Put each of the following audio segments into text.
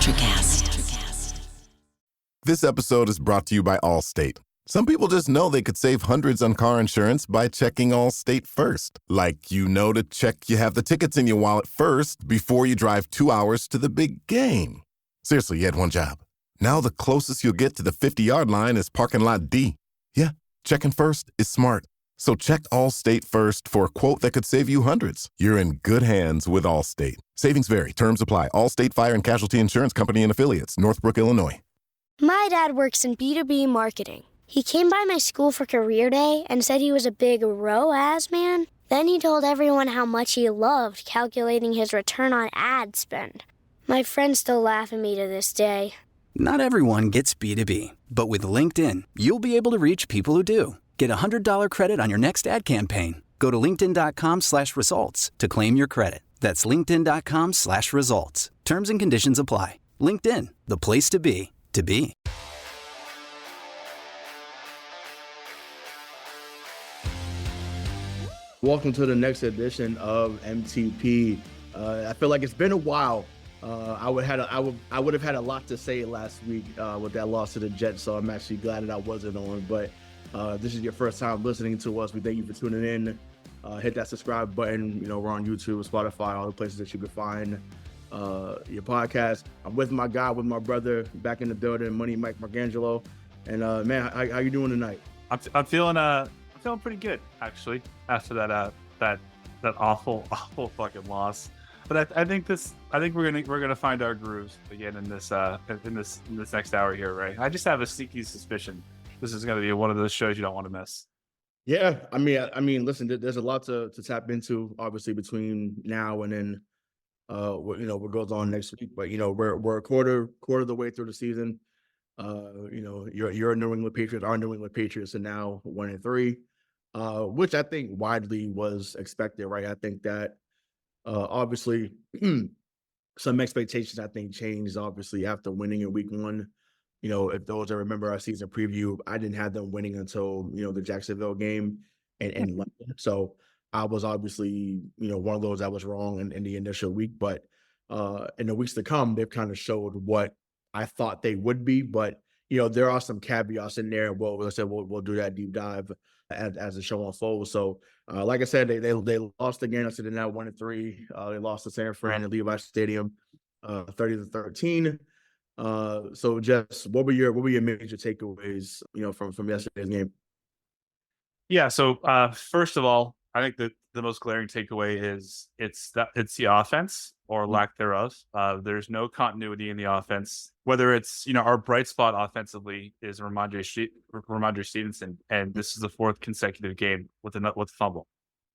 Electrocast. This episode is brought to you by Allstate. Some people just know they could save hundreds on car insurance by checking Allstate first. Like, to check you have the tickets in your wallet first before you drive 2 hours to the big game. Seriously, you had one job. Now the closest you'll get to the 50-yard line is parking lot D. Yeah, checking first is smart. So check Allstate first for a quote that could save you hundreds. You're in good hands with Allstate. Savings vary. Terms apply. Allstate Fire and Casualty Insurance Company and Affiliates. Northbrook, Illinois. My dad works in B2B marketing. He came by my school for career day and said he was a big ROAS man. Then he told everyone how much he loved calculating his return on ad spend. My friends still laugh at me to this day. Not everyone gets B2B, but with LinkedIn, you'll be able to reach people who do. Get a $100 credit on your next ad campaign. Go to linkedin.com/results to claim your credit. That's linkedin.com/results. Terms and conditions apply. LinkedIn, the place to be, to be. Welcome to the next edition of MTP. I feel like it's been a while. I would have had a lot to say last week with that loss to the Jets, so I'm actually glad that I wasn't on. But this is your first time listening to us. We thank you for tuning in. Hit that subscribe button. We're on YouTube, Spotify, all the places that you can find your podcast. I'm with my guy, with my brother, back in the building, Money Mike Marcangelo. And man, how you doing tonight? I'm feeling pretty good, actually, after that awful fucking loss. But I think we're gonna find our grooves again in this next hour here, right? I just have a sneaky suspicion this is gonna be one of those shows you don't want to miss. Yeah, I mean, listen, there's a lot to tap into, obviously, between now and then, what goes on next week. But we're a quarter of the way through the season. You're a New England Patriots, our New England Patriots are now 1-3, which I think widely was expected, right? I think that obviously some expectations I think changed obviously after winning in week 1. If those that remember our season preview, I didn't have them winning until the Jacksonville game and London. So I was obviously one of those that was wrong in the initial week, but in the weeks to come, they've kind of showed what I thought they would be. But there are some caveats in there. Well, as I said, we'll do that deep dive as the show unfolds. So like I said, they lost again. I said they're now 1-3. They lost to San Fran at Levi Stadium 30-13. So Jess, what were your major takeaways from yesterday's game? Yeah, so first of all, I think that the most glaring takeaway is it's the offense or lack thereof. There's no continuity in the offense. Whether it's our bright spot offensively is Rhamondre Stevenson, and this is the 4th consecutive game with fumble.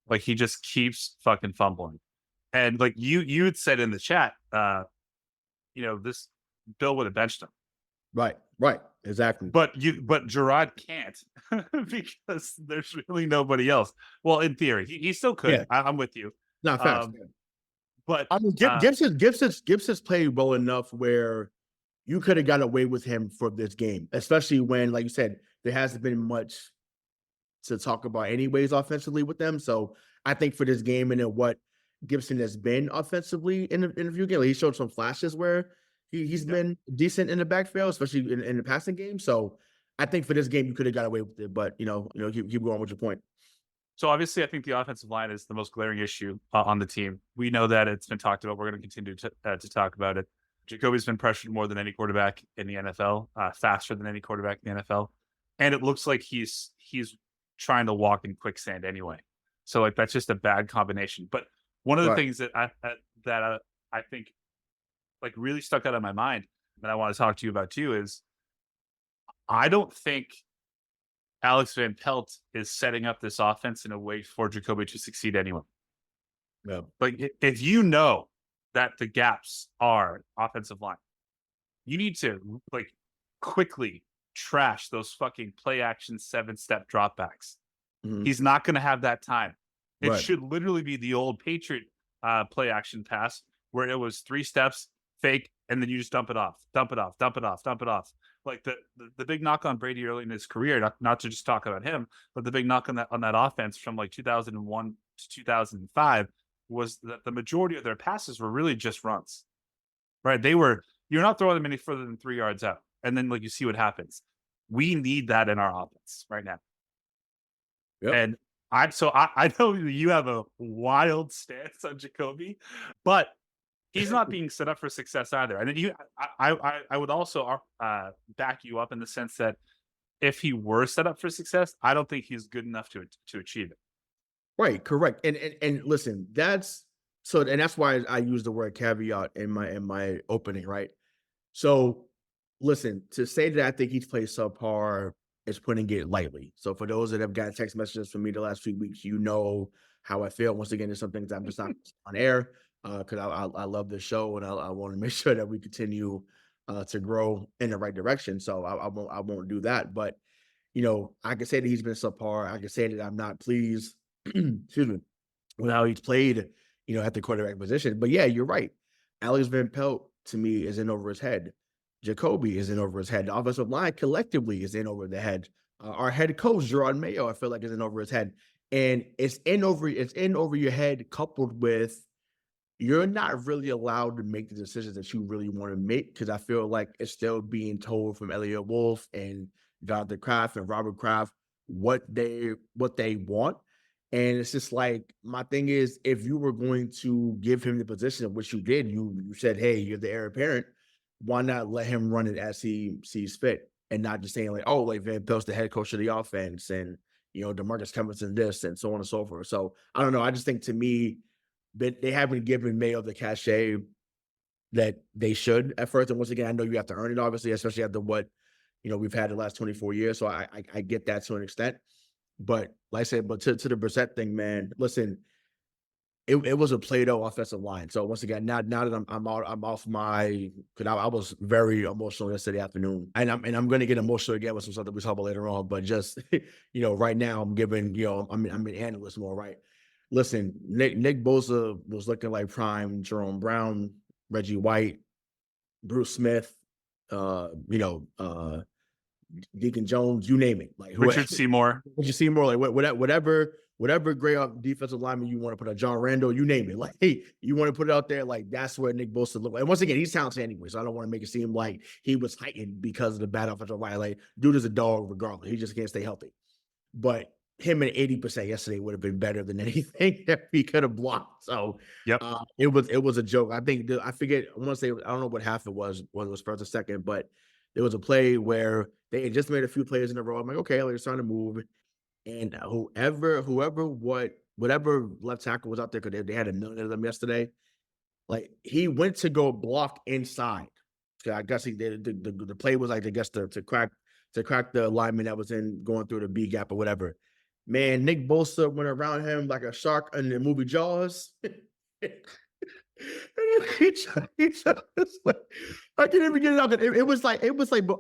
Like, he just keeps fucking fumbling. And like you had said in the chat, this Bill would have benched him. Right, exactly. But Jerod can't because there's really nobody else. Well, in theory, he still could. Yeah. I'm with you. Not fast. But I mean, Gibson's played well enough where you could have got away with him for this game, especially when, like you said, there hasn't been much to talk about anyways offensively with them. So I think for this game and then what Gibson has been offensively in the few games, he showed some flashes where he's been decent in the backfield, especially in the passing game. So I think for this game, you could have got away with it, but keep going with your point. So obviously, I think the offensive line is the most glaring issue on the team. We know that it's been talked about. We're going to continue to talk about it. Jacoby's been pressured more than any quarterback in the NFL, faster than any quarterback in the NFL, and it looks like he's trying to walk in quicksand anyway. So like that's just a bad combination. But one of the things that I think like really stuck out of my mind and I want to talk to you about too is I don't think Alex Van Pelt is setting up this offense in a way for Jacoby to succeed anyway. No. Like if you know that the gaps are offensive line, you need to like quickly trash those fucking play action 7-step dropbacks. Mm-hmm. He's not going to have that time. It should literally be the old Patriot play action pass where it was 3 steps, fake, and then you just dump it off. Like the big knock on Brady early in his career, not to just talk about him, but the big knock on that offense from like 2001 to 2005 was that the majority of their passes were really just runs, right? They were You're not throwing them any further than 3 yards out. And then like you see what happens. We need that in our offense right now. Yep. And I know you have a wild stance on Jacoby, but he's not being set up for success either. And then I would also back you up in the sense that if he were set up for success, I don't think he's good enough to achieve it. Right, correct. And listen, that's why I use the word caveat in my opening, right? So listen, to say that I think he's played subpar is putting it lightly. So for those that have got text messages from me the last few weeks, you know how I feel. Once again, there's some things I'm just not on air because I love this show and I want to make sure that we continue to grow in the right direction. So I won't do that. But you know, I can say that he's been subpar. I can say that I'm not pleased, excuse me, with how he's played, you know, at the quarterback position. But yeah, you're right. Alex Van Pelt to me is in over his head. Jacoby is in over his head. The offensive line collectively is in over the head. Our head coach, Jerod Mayo, I feel like is in over his head. And it's in over your head, coupled with you're not really allowed to make the decisions that you really want to make, because I feel like it's still being told from Elliot Wolf and Jonathan Kraft and Robert Kraft what they want. And it's just like, my thing is, if you were going to give him the position, which you did, you said, hey, you're the heir apparent, why not let him run it as he sees fit, and not just saying like, oh, like Van Pelt's the head coach of the offense, and you know, DeMarcus Cousins and this, and so on and so forth. So I don't know. I just think, to me, that they haven't given Mayo the cachet that they should at first. And once again, I know you have to earn it, obviously, especially after what, you know, we've had the last 24 years. So I get that to an extent. But like I said, but to the Brissett thing, man, listen, it was a Play-Doh offensive line. So once again, now that I'm off my, because I was very emotional yesterday afternoon, and I'm going to get emotional again with some stuff that we talk about later on. But just you know, right now I'm giving, you know, I'm an analyst more, right? Listen, Nick Bosa was looking like prime Jerome Brown, Reggie White, Bruce Smith, you know, Deacon Jones, you name it, like Richard Seymour, like whatever great defensive lineman you want to put out, John Randall, you name it, like, hey, you want to put it out there, like that's where Nick Bosa looked like. And once again, he's talented anyway, so I don't want to make it seem like he was heightened because of the bad offensive line. Like, dude is a dog regardless. He just can't stay healthy. But him at 80% yesterday would have been better than anything that he could have blocked. So yep, it was a joke. I think I forget. I want to say, I don't know what half it was, whether it was first or second, but there was a play where they had just made a few plays in a row. I'm like, okay, they're trying to move, and whatever left tackle was out there, because they had a million of them yesterday. Like, he went to go block inside. So I guess the play was like, I guess to crack the lineman that was going through the B gap or whatever. Man, Nick Bosa went around him like a shark in the movie Jaws. He just, I can't even get it out. It was like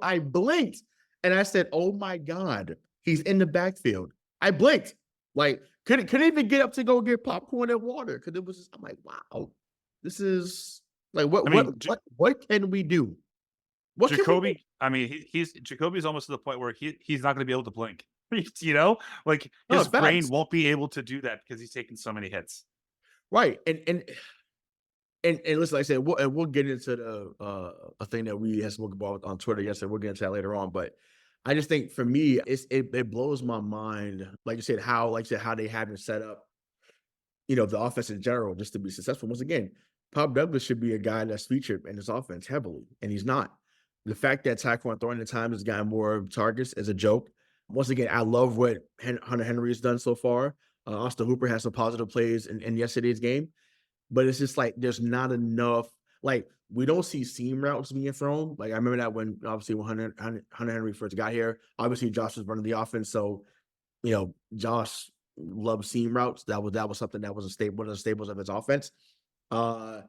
I blinked and I said, "Oh my God, he's in the backfield." I blinked, like couldn't even get up to go get popcorn and water, because it was just, I'm like, wow, this is like what can we do? Jacoby, I mean, Jacoby's almost to the point where he's not going to be able to blink. You know, like his brain won't be able to do that because he's taken so many hits. Right, and listen, like I said, we'll get into the a thing that we had spoken about on Twitter yesterday. We'll get into that later on, but I just think, for me, it blows my mind, like you said, how they haven't set up, you know, the offense in general just to be successful. Once again, Pop Douglas should be a guy that's featured in this offense heavily, and he's not. The fact that Tyquan Thornton at times has gotten more targets is a joke. Once again, I love what Hunter Henry has done so far. Austin Hooper has some positive plays in yesterday's game. But it's just like, there's not enough, like, we don't see seam routes being thrown. Like, I remember that when Hunter Henry first got here, obviously Josh was running the offense. So, you know, Josh loved seam routes. That was something that was one of the staples of his offense. I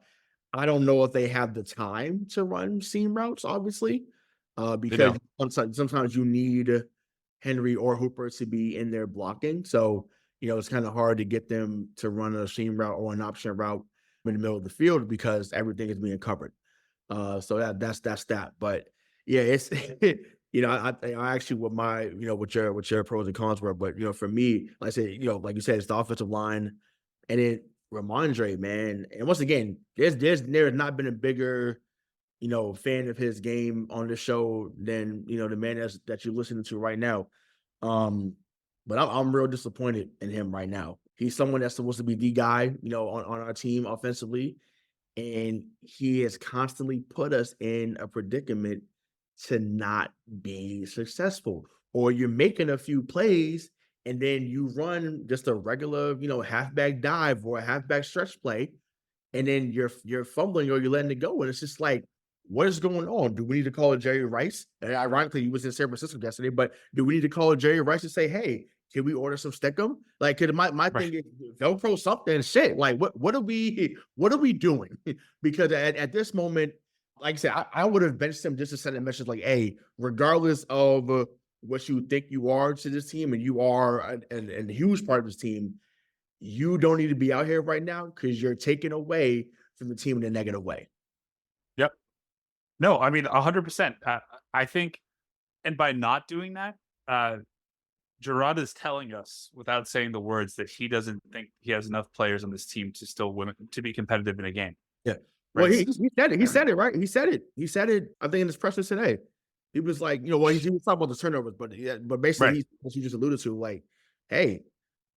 don't know if they have the time to run seam routes, obviously, because sometimes you need Henry or Hooper to be in there blocking. So, you know, it's kind of hard to get them to run a seam route or an option route in the middle of the field because everything is being covered. So that's that. But yeah, it's you know, I actually what your pros and cons were, but you know, for me, like I said, you know, like you said, it's the offensive line, and then Rhamondre, man, and once again, there's not been a bigger, fan of his game on the show than, the man that you're listening to right now. But I'm real disappointed in him right now. He's someone that's supposed to be the guy, on our team offensively. And he has constantly put us in a predicament to not be successful. Or you're making a few plays and then you run just a regular, halfback dive or a halfback stretch play, and then you're fumbling or you're letting it go. And it's just like, what is going on? Do we need to call Jerry Rice? And ironically, he was in San Francisco yesterday, but do we need to call Jerry Rice and say, hey, can we order some Stickum? Like, my thing is Velcro something shit. Like, what are we doing? Because at this moment, like I said, I would have benched him just to send a message like, hey, regardless of what you think you are to this team, and you are a huge part of this team, you don't need to be out here right now because you're taking away from the team in a negative way. Yep. No, I mean, 100%. I think, and by not doing that, Jerod is telling us without saying the words that he doesn't think he has enough players on this team to still win, to be competitive in a game. Yeah. Well, he said it. He said it, right? He said it, I think, in his presser today. He was like, he was talking about the turnovers, but basically, what you just alluded to, like, hey,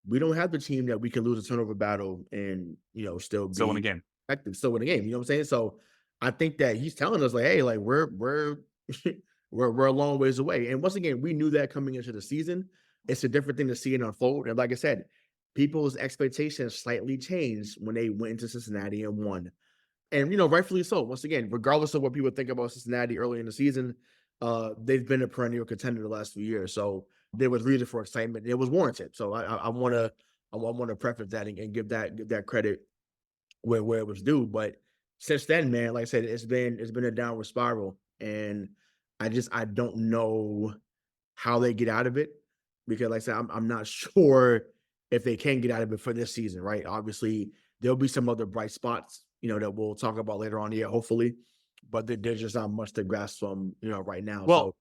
we don't have the team that we can lose a turnover battle and, still win a game. Effective, still win a game. You know what I'm saying? So I think that he's telling us, like, hey, like, we're a long ways away. And once again, we knew that coming into the season. It's a different thing to see it unfold. And like I said, people's expectations slightly changed when they went into Cincinnati and won. And, rightfully so. Once again, regardless of what people think about Cincinnati early in the season, they've been a perennial contender the last few years. So there was reason for excitement. It was warranted. So I want to preface that and give that credit where it was due. But since then, man, like I said, it's been a downward spiral. And I don't know how they get out of it. Because like I said, I'm not sure if they can get out of it for this season, right? Obviously, there'll be some other bright spots, that we'll talk about later on here, hopefully. But there's just not much to grasp from, right now. Well,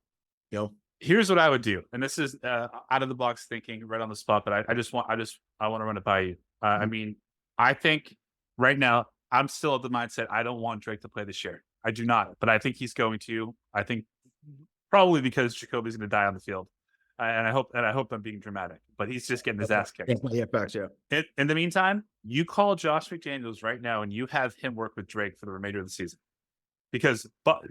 so, here's what I would do. And this is out of the box thinking, right on the spot, but I want to run it by you. I mean, I think right now, I'm still of the mindset, I don't want Drake to play this year. I do not, but I think he's going to. I think probably because Jacoby's going to die on the field. And I hope I'm being dramatic, but he's just getting his ass kicked. Yeah, facts, yeah. In the meantime, you call Josh McDaniels right now and you have him work with Drake for the remainder of the season. Because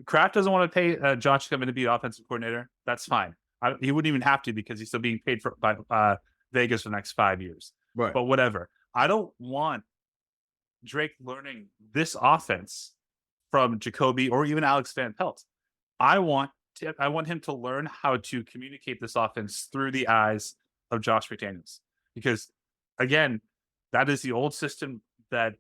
Kraft doesn't want to pay Josh to come in to be offensive coordinator. That's fine. He wouldn't even have to because he's still being paid by Vegas for the next 5 years. Right. But whatever. I don't want Drake learning this offense from Jacoby or even Alex Van Pelt. I want him to learn how to communicate this offense through the eyes of Josh McDaniels. Because, again, that is the old system that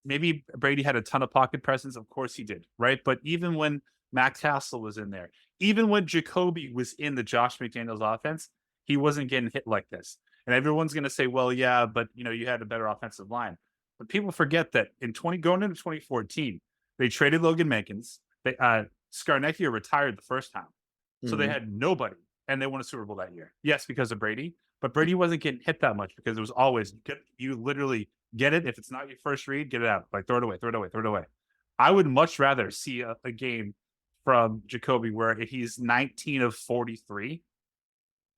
maybe Brady had a ton of pocket presence. Of course he did, right? But even when Matt Castle was in there, even when Jacoby was in the Josh McDaniels offense, he wasn't getting hit like this. And everyone's going to say, well, yeah, but, you had a better offensive line. But people forget that going into 2014, they traded Logan Mankins. Scarnecchia retired the first time. So they had nobody, and they won a Super Bowl that year. Yes, because of Brady, but Brady wasn't getting hit that much because it was always, you literally get it. If it's not your first read, get it out. Like, throw it away. I would much rather see a game from Jacoby where he's 19 of 43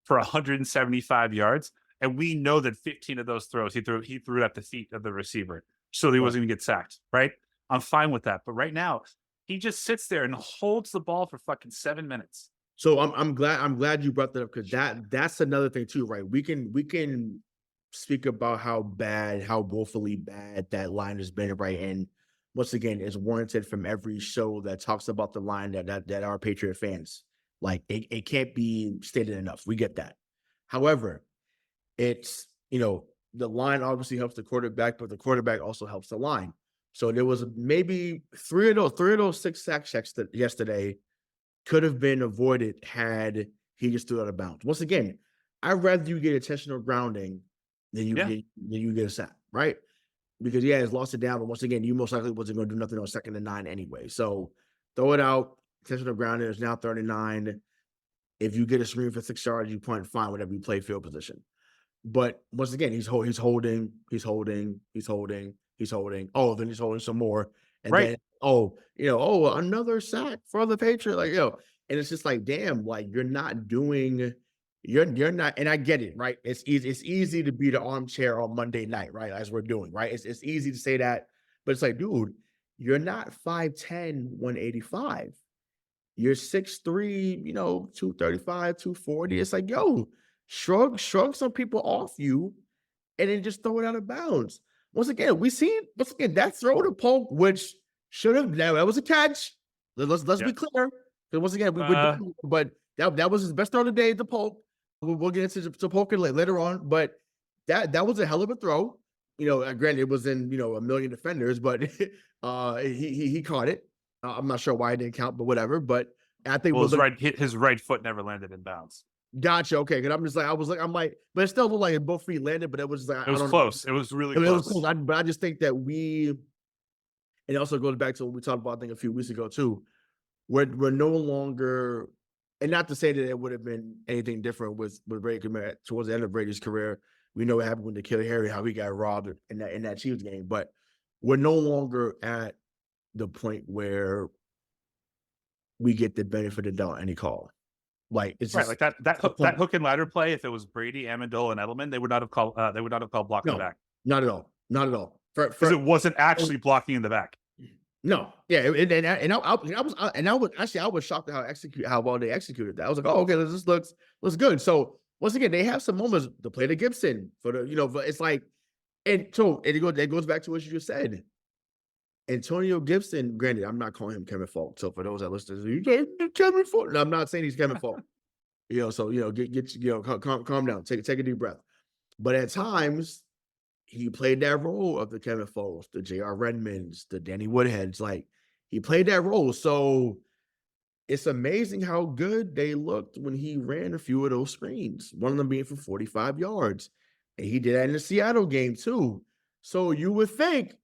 for 175 yards, and we know that 15 of those throws he threw at the feet of the receiver, so he wasn't going to get sacked, right? I'm fine with that. But right now, he just sits there and holds the ball for fucking 7 minutes. So I'm glad you brought that up, because that's another thing too, right? We can speak about how woefully bad that line has been, right? And once again, it's warranted from every show that talks about the line that are Patriot fans. Like, it can't be stated enough. We get that. However, it's, the line obviously helps the quarterback, but the quarterback also helps the line. So there was maybe three of those 6 sack checks that yesterday could have been avoided had he just threw out of bounds. Once again, I'd rather you get intentional grounding than you get a sack, right? Because he's lost it down, but once again, you most likely wasn't going to do nothing on 2nd and 9 anyway. So throw it out. Intentional grounding is now 39. If you get a screen for 6 yards, you point fine whatever you play field position. But once again, he's holding. Oh, then he's holding some more. And then, another sack for the Patriots. Like, and it's just like, damn, like you're not doing, you're not, and I get it, right? It's easy to be the armchair on Monday night, right? As we're doing, right? It's easy to say that, but it's like, dude, you're not 5'10", 185. You're 6'3", 235, 240. It's like, shrug some people off you and then just throw it out of bounds. Once again, that throw to Polk, which should have, that was a catch. Let's be clear. Because once again, but that was his best throw of the day to Polk. We'll get into Polk later on, but that was a hell of a throw. Granted, it was in, a million defenders, but he caught it. I'm not sure why it didn't count, but whatever. But I think his right foot never landed in bounds. Gotcha. Okay, because I'm like, but it still looked like both feet landed, but it was like, it was close. It was really close. It was close. But I just think that it also goes back to what we talked about, I think, a few weeks ago too. We're no longer, and not to say that it would have been anything different with Brady towards the end of Brady's career. We know what happened with N'Keal Harry, how he got robbed in that Chiefs game, but we're no longer at the point where we get the benefit of doubt any call. Like it's right, like that hook and ladder play. If it was Brady, Amendola, and Edelman, they would not have called. They would not have called blocking the back. Not at all. Not at all. Because it wasn't actually blocking in the back. No, yeah, I was shocked at how well they executed that. I was like, oh, okay, this looks good. So once again, they have some moments to play to Gibson it's like, and so it goes back to what you just said. Antonio Gibson, granted, I'm not calling him Kevin Falk. So for those that listen, Kevin Falk. No, I'm not saying he's Kevin Falk. So calm down, take a deep breath. But at times, he played that role of the Kevin Falks, the J.R. Redmonds, the Danny Woodheads. Like he played that role. So it's amazing how good they looked when he ran a few of those screens. One of them being for 45 yards, and he did that in the Seattle game too. So you would think.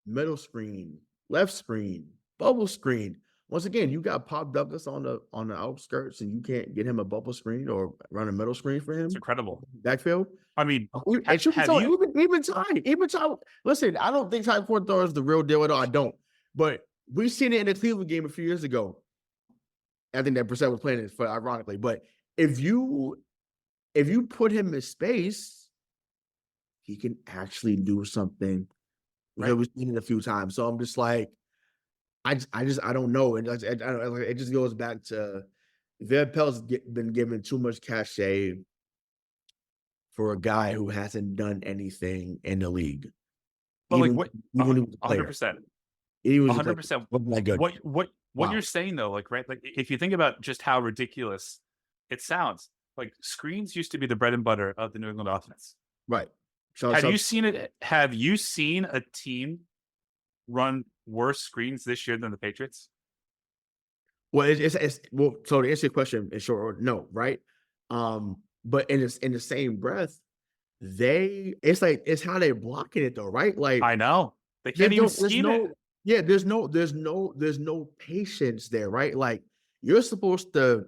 Middle screen, left screen, bubble screen. Once again, you got Pop Douglas on the outskirts, and you can't get him a bubble screen or run a middle screen for him. It's incredible. Backfield. I mean, even Ty. Listen, I don't think Ty Forthor is the real deal at all. I don't. But we've seen it in the Cleveland game a few years ago. I think that Brissett was playing it for ironically. But if you put him in space, he can actually do something. Right. We've seen it a few times, so I'm just like, I don't know, and it just goes back to Pelt's been given too much cachet for a guy who hasn't done anything in the league. But even, like what? 100%. 100%. What you're saying though, like right, like if you think about just how ridiculous it sounds, like screens used to be the bread and butter of the New England offense, right? Have you seen it? Have you seen a team run worse screens this year than the Patriots? Well, so to answer your question in short order, no, right? But in the same breath, it's how they're blocking it though, right? Like I know they can't even scheme it. Yeah, there's no patience there, right? Like you're supposed to,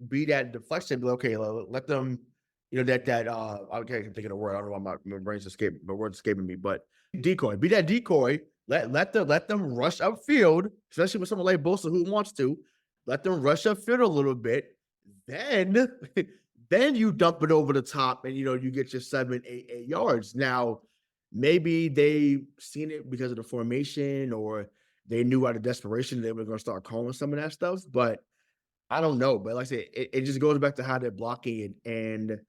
be that deflection. Okay, let them. Okay, I'm thinking of a word. I don't know why my brain's escaping, my word's escaping me, but decoy. Be that decoy. Let them rush upfield, especially with someone like Bosa who wants to. Let them rush upfield a little bit. Then you dump it over the top and you get your 7-8 yards. Now, maybe they seen it because of the formation, or they knew out of desperation they were going to start calling some of that stuff. But I don't know. But like I said, it just goes back to how they're blocking it. And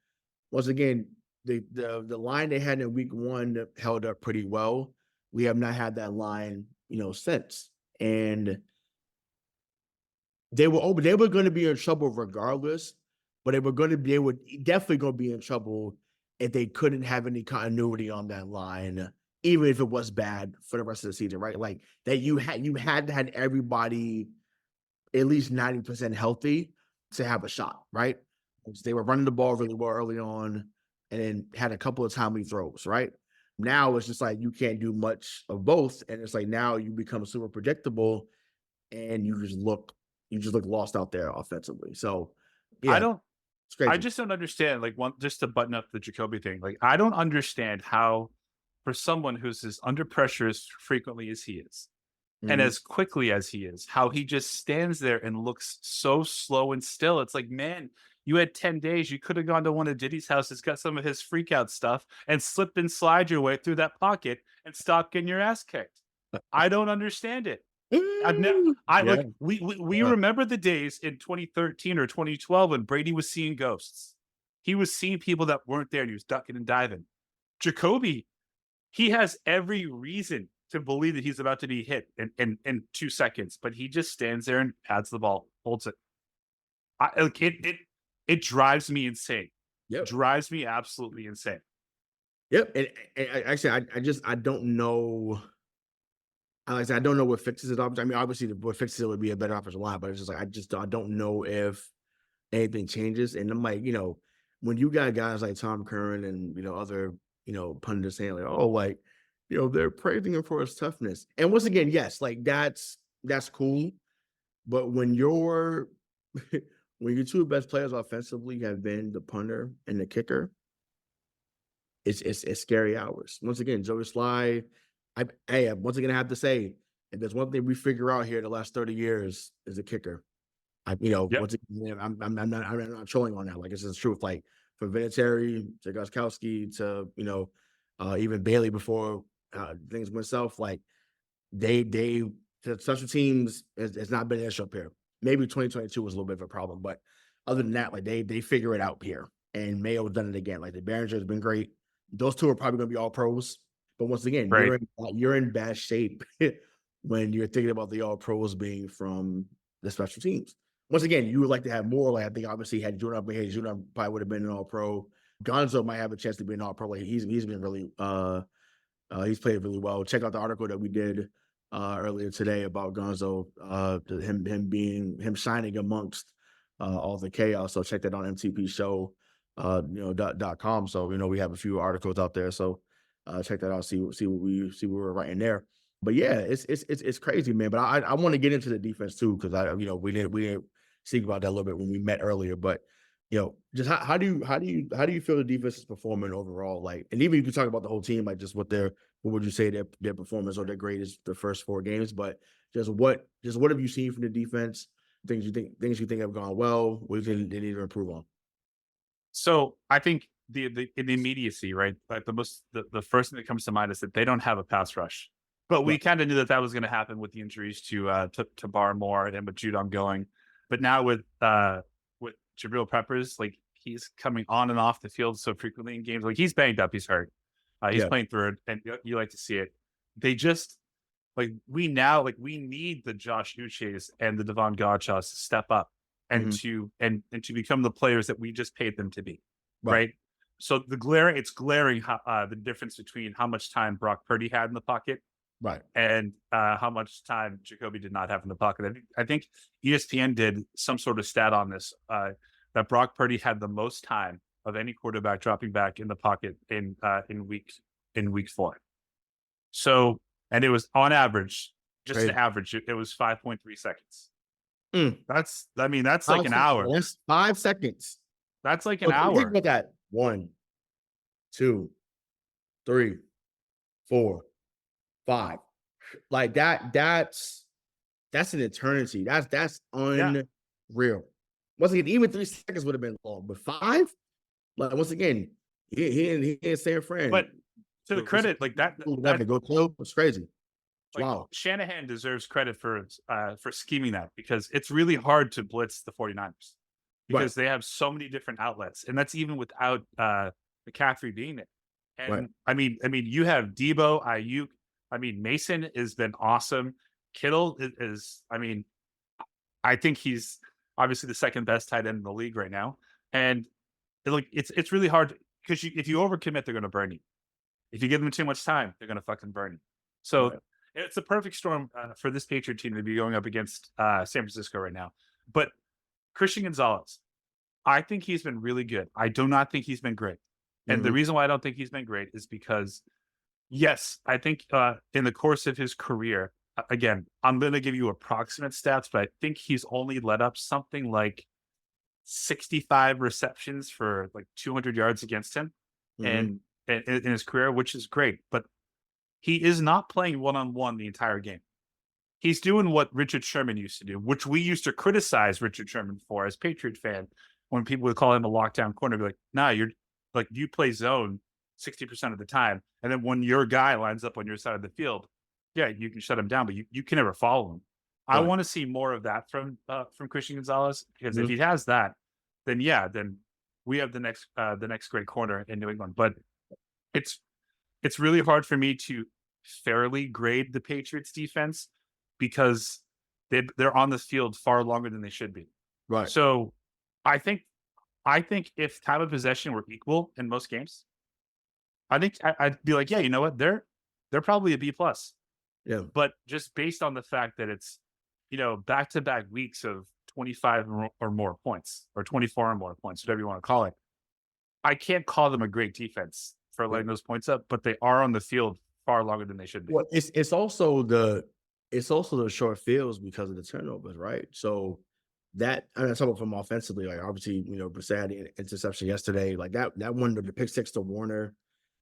once again, the line they had in week 1 held up pretty well. We have not had that line, since. And they were going to be in trouble regardless, but they were definitely going to be in trouble if they couldn't have any continuity on that line, even if it was bad for the rest of the season, right? Like that you had to have everybody at least 90% healthy to have a shot, right? They were running the ball really well early on and then had a couple of timely throws, right? Now it's just like you can't do much of both. And it's like now you become super predictable and you just look lost out there offensively. So yeah, I just don't understand, like just to button up the Jacoby thing. Like I don't understand how for someone who's as under pressure as frequently as he is, and as quickly as he is, how he just stands there and looks so slow and still. It's like, man, you had 10 days. You could have gone to one of Diddy's houses, got some of his freak out stuff, and slip and slide your way through that pocket and stop getting your ass kicked. I don't understand it. We remember the days in 2013 or 2012 when Brady was seeing ghosts. He was seeing people that weren't there and he was ducking and diving. Jacoby, he has every reason to believe that he's about to be hit in 2 seconds, but he just stands there and pads the ball, holds it. It drives me insane. Yep. Drives me absolutely insane. Yep. And actually, I don't know. Like I said, I don't know what fixes it. I mean, obviously, what fixes it would be a better offensive line, but it's just like I don't know if anything changes. And I'm like, when you got guys like Tom Curran and other pundits saying like, oh, like they're praising him for his toughness. And once again, yes, like that's cool. But when your two best players offensively have been the punter and the kicker, it's scary hours. Once again, Joey Slye. I'm once again, I have to say, if there's one thing we figure out here the last 30 years is a kicker. Once again, I'm not trolling on that. Like, it's the truth. Like, from Vinatieri to Gostkowski to even Bailey before things went south, like they to special teams has not been an issue up here. Maybe 2022 was a little bit of a problem, but other than that, like they figure it out here. And Mayo has done it again. Like, the Behringer has been great. Those two are probably going to be all pros. But once again, right, you're in bad shape when you're thinking about the all pros being from the special teams. Once again, you would like to have more. Like, I think obviously had Ja'Whaun Bentley, Ja'Whaun probably would have been an all pro. Gonzo might have a chance to be an all pro. Like, he's been really he's played really well. Check out the article that we did earlier today about Gonzo, him shining amongst all the chaos. So check that on MTP show .com. So we have a few articles out there. So check that out. See what we're writing there. But yeah, it's crazy, man. But I want to get into the defense too, because we didn't speak about that a little bit when we met earlier. But just how do you feel the defense is performing overall? Like, and even you can talk about the whole team, like just what would you say their performance or their grade is the first 4 games? But just what have you seen from the defense? Things you think have gone well, what you think they need to improve on? So I think the immediacy, right? Like the first thing that comes to mind is that they don't have a pass rush. But we kind of knew that was going to happen with the injuries to Barmore and with Judon going. But now with Jabril Peppers, like, he's coming on and off the field so frequently in games. Like, he's banged up, he's hurt. He's playing through it, and you like to see it. They just we need the Josh Uches and the Devon Godshaws to step up and to become the players that we just paid them to be. Right. So it's glaring how, the difference between how much time Brock Purdy had in the pocket, right, and how much time Jacoby did not have in the pocket. I think ESPN did some sort of stat on this, that Brock Purdy had the most time of any quarterback dropping back in the pocket in week 4. So, and it was on average, just an average, it was 5.3 seconds. That's like an hour. That's 5 seconds. That's like an hour. Think about that. 1, 2, 3, 4, 5. Like that's an eternity. That's unreal. Once again, even 3 seconds would have been long, but 5, like, once again, he ain't San Fran. But to the credit, like that to go through, it's crazy. Like, wow. Shanahan deserves credit for scheming that, because it's really hard to blitz the 49ers because they have so many different outlets, and that's even without McCaffrey being there. And I mean, you have Debo, Ayuk. I mean, Mason has been awesome. Kittle is I think he's obviously the second best tight end in the league right now. And it's really hard because if you overcommit, they're going to burn you. If you give them too much time, they're going to fucking burn you. So it's a perfect storm for this Patriot team to be going up against San Francisco right now. But Christian Gonzalez, I think he's been really good. I do not think he's been great. And the reason why I don't think he's been great is because, yes, I think in the course of his career, again, I'm going to give you approximate stats, but I think he's only let up something like 65 receptions for like 200 yards against him and in his career, which is great. But he is not playing one-on-one the entire game. He's doing what Richard Sherman used to do, which we used to criticize Richard Sherman for as Patriot fan. When people would call him a lockdown corner, be like, nah, you're like, you play zone 60% of the time. And then when your guy lines up on your side of the field, yeah, you can shut him down, but you can never follow him. I want to see more of that from Christian Gonzalez, because if he has that, then we have the next great corner in New England. But it's really hard for me to fairly grade the Patriots defense, because they're on the field far longer than they should be. Right. So I think if time of possession were equal in most games, I think I'd be like, yeah, you know what? They're probably a B+. Yeah. But just based on the fact that it's, back-to-back weeks of 25 or more points, or 24 or more points, whatever you want to call it, I can't call them a great defense for letting those points up, but they are on the field far longer than they should be. Well, it's also the short fields because of the turnovers, right? So that, I'm talking from offensively, like obviously, Brissett had an interception yesterday, like that one, the pick six to Warner,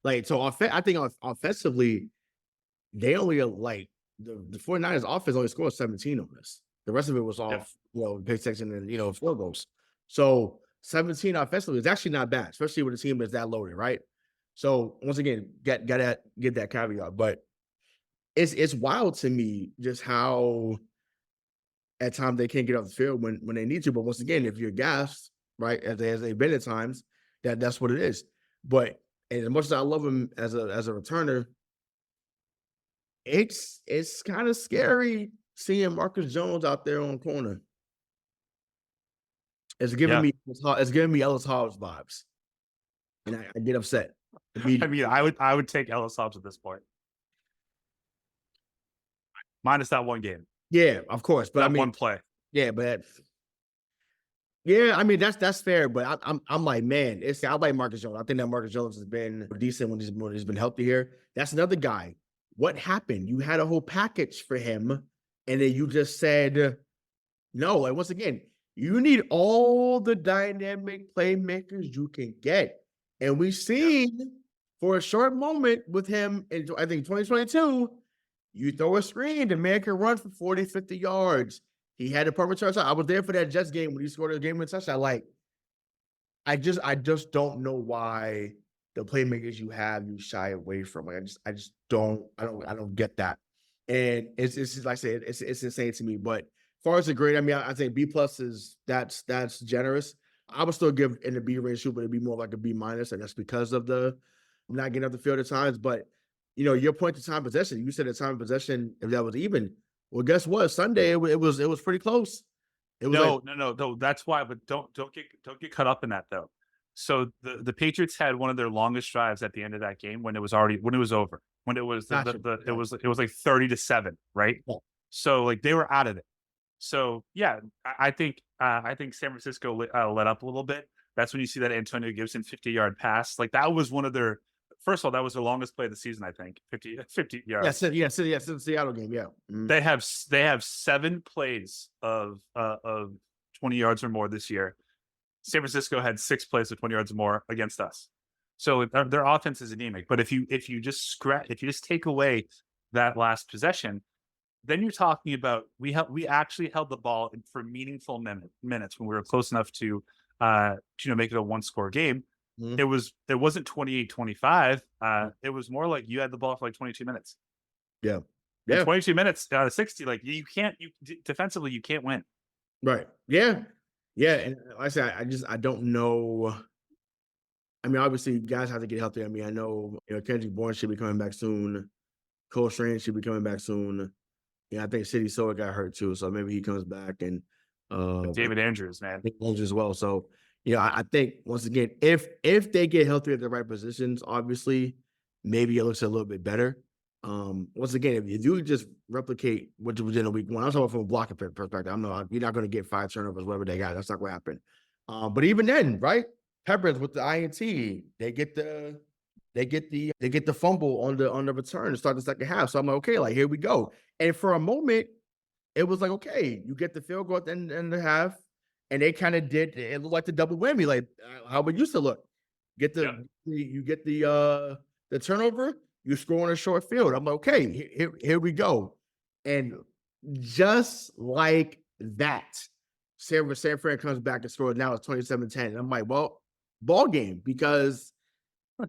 like, so I think offensively, they only like the 49ers offense only scored 17 on this. The rest of it was off, pick six and then, field goals. So 17 offensively is actually not bad, especially with a team that's that loaded, right? So once again, get that caveat, but it's wild to me just how at times they can't get off the field when they need to. But once again, if you're gassed, right, as they've been at times, that's what it is. But as much as I love him as a returner, it's kind of scary seeing Marcus Jones out there on corner. It's giving me Ellis Hobbs vibes, and I get upset. I mean, I would take Ellis Hobbs at this point, minus that one game. Yeah, of course, but one play. Yeah, but I mean that's fair. But I'm like, man, I like Marcus Jones. I think that Marcus Jones has been decent when he's been healthy here. That's another guy. What happened? You had a whole package for him, and then you just said no. Like, once again, you need all the dynamic playmakers you can get. And we've seen for a short moment with him in, I think, 2022, you throw a screen, the man can run for 40, 50 yards. He had a perfect touchdown. I was there for that Jets game when he scored a game-winning touchdown. Like, I just don't know why the playmakers you have, you shy away from. Like, I just don't get that. And it's just, like I said, it's insane to me. But as far as the grade, I mean, I think B+ is that's generous. I would still give in the B ratio, but it'd be more like a B-, and that's because of the not getting off the field at times. But your point to time possession, you said the time of possession, if that was even, well, guess what? Sunday it was pretty close. It was no. That's why, but don't get caught up in that though. So the Patriots had one of their longest drives at the end of that game when it was over. When it was it was like 30-7, right? Yeah. So like they were out of it. So yeah, I think San Francisco let up a little bit. That's when you see that Antonio Gibson 50-yard pass. Like that was one of their, first of all, that was their longest play of the season, I think. 50 yards. Yeah, since the Seattle game, yeah. Mm-hmm. They have 7 plays of 20 yards or more this year. San Francisco had 6 plays of 20 yards or more against us. So their offense is anemic. But if you just take away that last possession, then you're talking about we actually held the ball for meaningful minutes when we were close enough to make it a 1-score game. Mm-hmm. It wasn't 28-25. It was more like you had the ball for like 22 minutes. Yeah. And 22 minutes out of 60, like defensively you can't win. Right. Yeah. Yeah. And like I said, I don't know. I mean, obviously guys have to get healthy. I mean, I know Kendrick Bourne should be coming back soon. Cole Strange should be coming back soon. Yeah, I think City Soa got hurt too, so maybe he comes back. And David Andrews, man, Andrews as well. So I think once again, if they get healthy at the right positions, obviously maybe it looks a little bit better. Once again, if you just replicate what you did in week 1, I'm talking from a blocking perspective. You're not going to get 5 turnovers, whatever they got. That's not going to happen. But even then, right? Peppers with the INT, they get the fumble on the return to start the second half. So I'm like, okay, like here we go. And for a moment, it was like, okay, you get the field goal at the end of the half, and they kind of did. It looked like the double whammy, like how it used to look. You get the turnover, you score on a short field. I'm like, okay, here we go. And just like that, San Fran comes back and scores. Now it's 27-10. And I'm like, well, ball game, because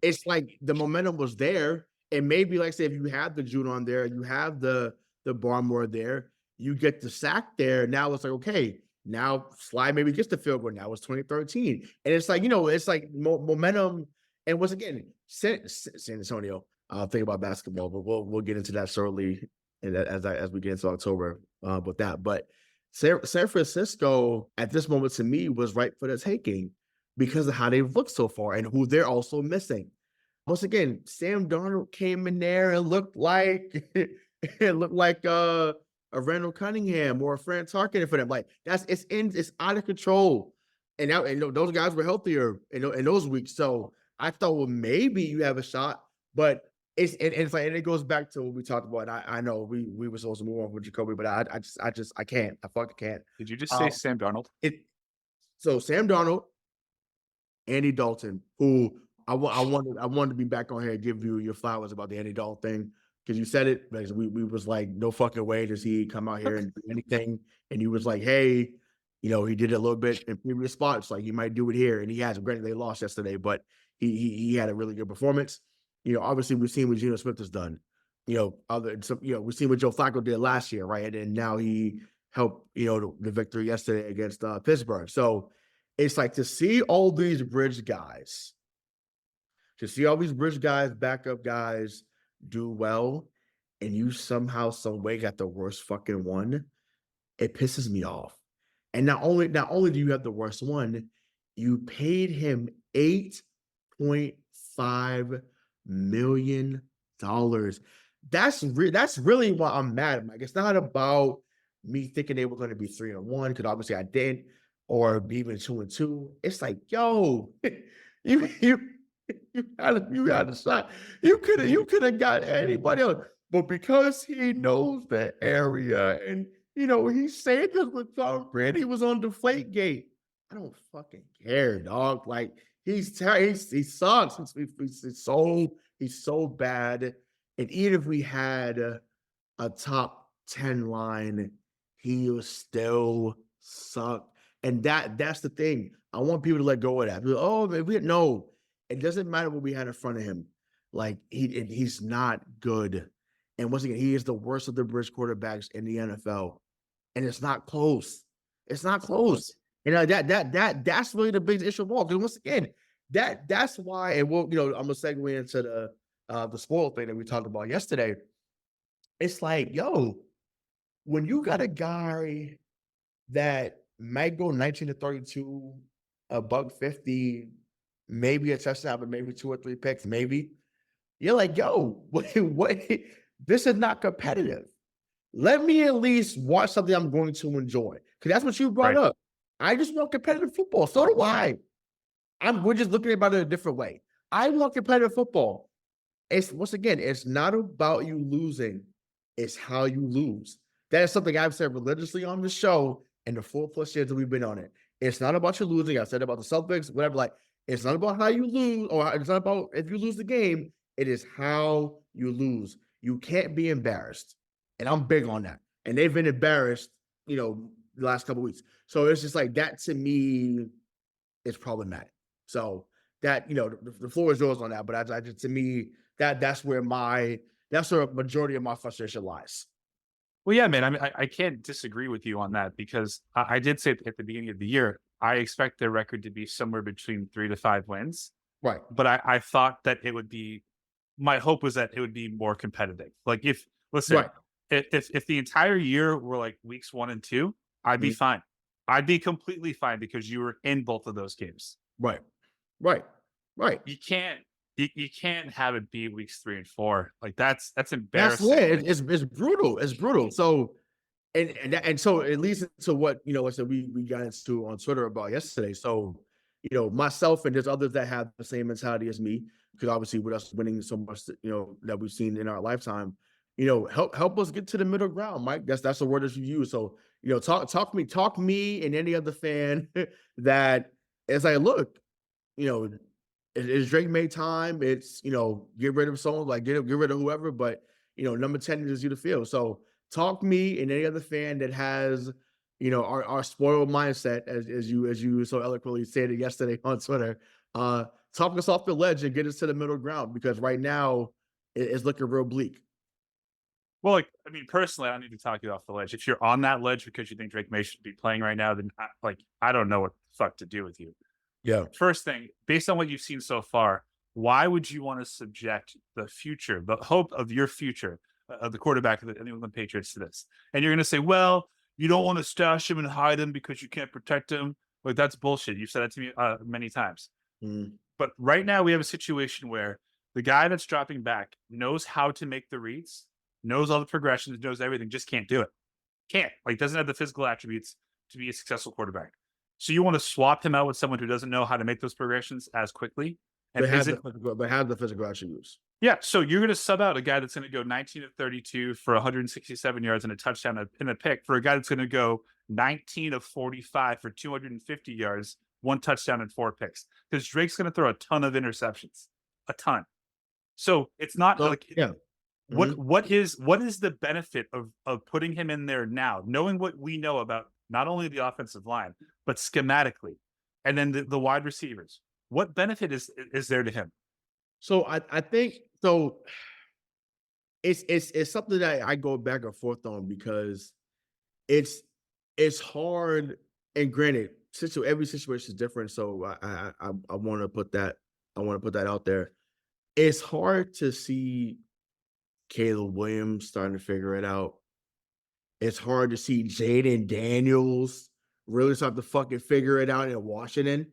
it's like the momentum was there. And maybe, like I say, if you have the Judon there, you have the Barmore there, you get the sack there. Now it's like, okay, now Slye maybe gets the field goal. Now it's 2013. And it's like, it's like momentum. And once again, San Antonio, think about basketball, but we'll get into that shortly as we get into October with that. But San Francisco at this moment to me was right for the taking because of how they've looked so far and who they're also missing. Once again, Sam Darnold came in there and looked like a Randall Cunningham or a Fran Tarkenton for them. Like it's out of control. And those guys were healthier in those weeks. So I thought, well, maybe you have a shot, but it's like, and it goes back to what we talked about. I know we were supposed to move on with Jacoby, but I can't. I fucking can't. Did you just say Sam Darnold? So Sam Darnold, Andy Dalton, who I wanted to be back on here and give you your flowers about the Andy Dalton thing, because you said it, because we was like, no fucking way does he come out here and do anything. And you was like, hey, he did it a little bit in previous spots, like he might do it here, and he has. Granted, they lost yesterday, but he had a really good performance. Obviously we've seen what Geno Smith has done. We've seen what Joe Flacco did last year, right? And now he helped, the victory yesterday against Pittsburgh. So it's like to see all these bridge guys, backup guys do well, and you somehow, some way got the worst fucking one. It pisses me off. And not only do you have the worst one, you paid him $8.5 million. That's really why I'm mad, Mike. It's not about me thinking they were going to be 3-1, because obviously I didn't, or even 2-2. It's like, yo, you had a shot. You could have got anybody else, but because he knows the area and he saved us with Tom Brady, he was on Deflategate. I don't fucking care, dog. Like he sucks. He's so bad. And even if we had a top 10 line, he will still suck. And that's the thing. I want people to let go of that. No, it doesn't matter what we had in front of him. Like he's not good. And once again, he is the worst of the bridge quarterbacks in the NFL. And it's not close. It's not close. That's really the biggest issue of all. Because once again, that's why, and I'm gonna segue into the spoil thing that we talked about yesterday. It's like, yo, when you got a guy that might go 19-32, $150, maybe a touchdown, but maybe 2 or 3 picks, maybe. You're like, yo, what? This is not competitive. Let me at least watch something I'm going to enjoy. Because that's what you brought up. I just want competitive football. So do I. We're just looking about it a different way. I want competitive football. It's not about you losing. It's how you lose. That is something I've said religiously on the show in the 4+ years that we've been on it. It's not about you losing. I said about the Celtics, whatever. Like, it's not about how you lose, or it's not about if you lose the game. It is how you lose. You can't be embarrassed. And I'm big on that. And they've been embarrassed, the last couple of weeks. So it's just like that, to me, is problematic. So that, the floor is yours on that. But I just, to me, that's where a majority of my frustration lies. Well, yeah, man. I mean, I can't disagree with you on that, because I did say at the beginning of the year, I expect their record to be somewhere between 3 to 5 wins. Right. But I thought that it would be, my hope was that it would be more competitive. Like if the entire year were like weeks 1 and 2, I'd be fine. I'd be completely fine, because you were in both of those games. Right. You can't have it be weeks 3 and 4. Like that's embarrassing. That's it's brutal. It's brutal. So and so it leads into what we got into on Twitter about yesterday. So myself and there's others that have the same mentality as me, because obviously with us winning so much that we've seen in our lifetime, help us get to the middle ground, Mike. That's the word that you use. So talk me and any other fan that is like, look, it's Drake Maye time. It's get rid of someone, like get rid of whoever, but number 10 is you to field. So talk me and any other fan that has, our spoiled mindset, as you so eloquently stated yesterday on Twitter, talk us off the ledge and get us to the middle ground, because right now it's looking real bleak. Well, personally, I don't need to talk you off the ledge. If you're on that ledge because you think Drake Maye should be playing right now, then I don't know what the fuck to do with you. Yeah. First thing, based on what you've seen so far, why would you want to subject the future, the hope of your future, of the quarterback of the England Patriots to this? And you're going to say, well, you don't want to stash him and hide him because you can't protect him. That's bullshit. You've said that to me many times. But right now we have a situation where the guy that's dropping back knows how to make the reads, knows all the progressions, knows everything, just can't do it. Doesn't have the physical attributes to be a successful quarterback. So you want to swap him out with someone who doesn't know how to make those progressions as quickly, and but have the physical attributes. Yeah, so you're going to sub out a guy that's going to go 19 of 32 for 167 yards and a touchdown and a pick for a guy that's going to go 19 of 45 for 250 yards, 1 touchdown and 4 picks. Because Drake's going to throw a ton of interceptions, a ton. So it's not What is the benefit of putting him in there now, knowing what we know about not only the offensive line but schematically, and then the wide receivers? What benefit is there to him? So I think so. It's something that I go back and forth on, because it's hard. And granted, every situation is different. So I want to put that out there. It's hard to see Caleb Williams starting to figure it out. It's hard to see Jaden Daniels really start to fucking figure it out in Washington.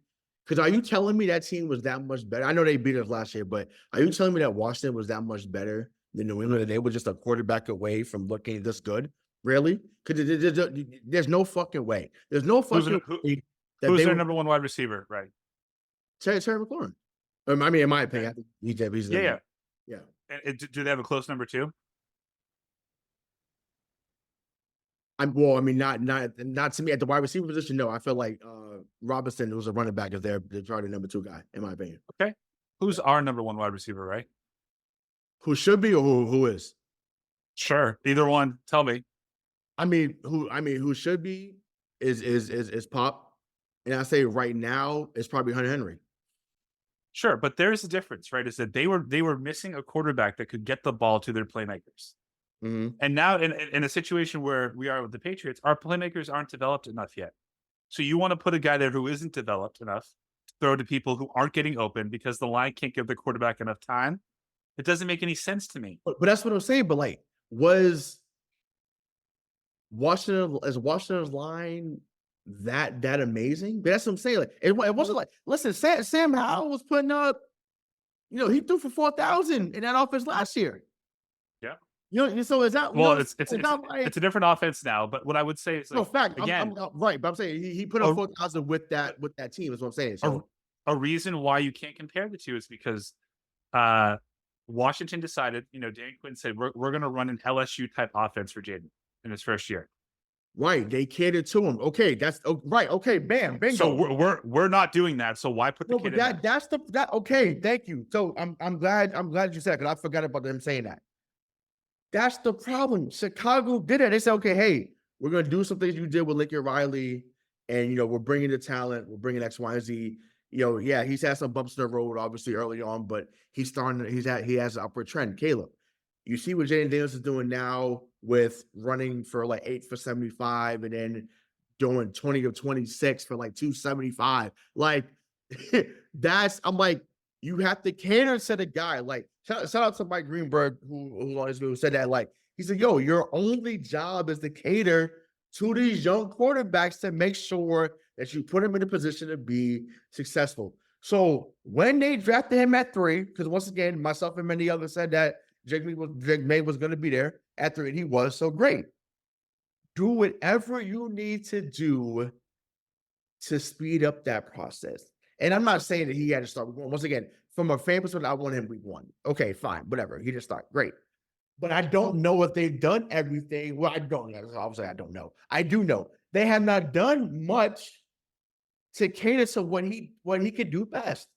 Because are you telling me that team was that much better? I know they beat us last year, but are you telling me that Washington was that much better than New England, and they were just a quarterback away from looking this good? Really? Because there's no fucking way. There's no fucking way. Who's their number one wide receiver, right? Terry McLaurin. In my opinion, I think he's yeah. Yeah. And do they have a close number 2? Not to me at the wide receiver position. No, I feel like Robinson, who's a running back, is their starting number 2 guy, in my opinion. Okay, who's our number 1 wide receiver, right? Who should be, or who is? Sure, either one. Tell me. Who should be is Pop, and I say right now it's probably Hunter Henry. Sure, but there's a difference, right? Is that they were missing a quarterback that could get the ball to their playmakers. Mm-hmm. And now in a situation where we are with the Patriots, our playmakers aren't developed enough yet. So you want to put a guy there who isn't developed enough to throw to people who aren't getting open because the line can't give the quarterback enough time. It doesn't make any sense to me. But that's what I'm saying. But was Washington's line that amazing? But that's what I'm saying. It wasn't listen, Sam Howell was putting up, he threw for 4,000 in that offense last year. Yeah. So is that it's a different offense now? But what I would say is, fact, again, I'm right. But I'm saying he put up 4,000 with that team. Is what I'm saying. So a reason why you can't compare the two is because Washington decided, Dan Quinn said we're going to run an LSU type offense for Jaden in his first year. Right, they catered to him. Okay, that's right. Okay, bam, bingo. So we're not doing that. So why put the kid in there? That's that. Okay, thank you. So I'm glad you said, because I forgot about them saying that. That's the problem. Chicago did it. They said, okay, hey, we're going to do some things you did with Lincoln Riley, and we're bringing the talent, we're bringing X, Y, and Z. He's had some bumps in the road, obviously early on, but he has an upward trend. Caleb, you see what Jaden Daniels is doing now with running for 8 for 75 and then doing 20 of 26 for 275. I'm like, you have to cater to the guy. Shout out to Mike Greenberg, who said that. He said, yo, your only job is to cater to these young quarterbacks to make sure that you put them in a position to be successful. So when they drafted him at 3, because once again, myself and many others said that Drake Maye was going to be there at 3, and he was. So great. Do whatever you need to do to speed up that process. And I'm not saying that he had to start week 1. Once again, from a fan perspective, I want him week 1. Okay, fine, whatever. He didn't start. Great. But I don't know if they've done everything. Well, I don't know. Obviously, I don't know. I do know. They have not done much to cater to what he could do best.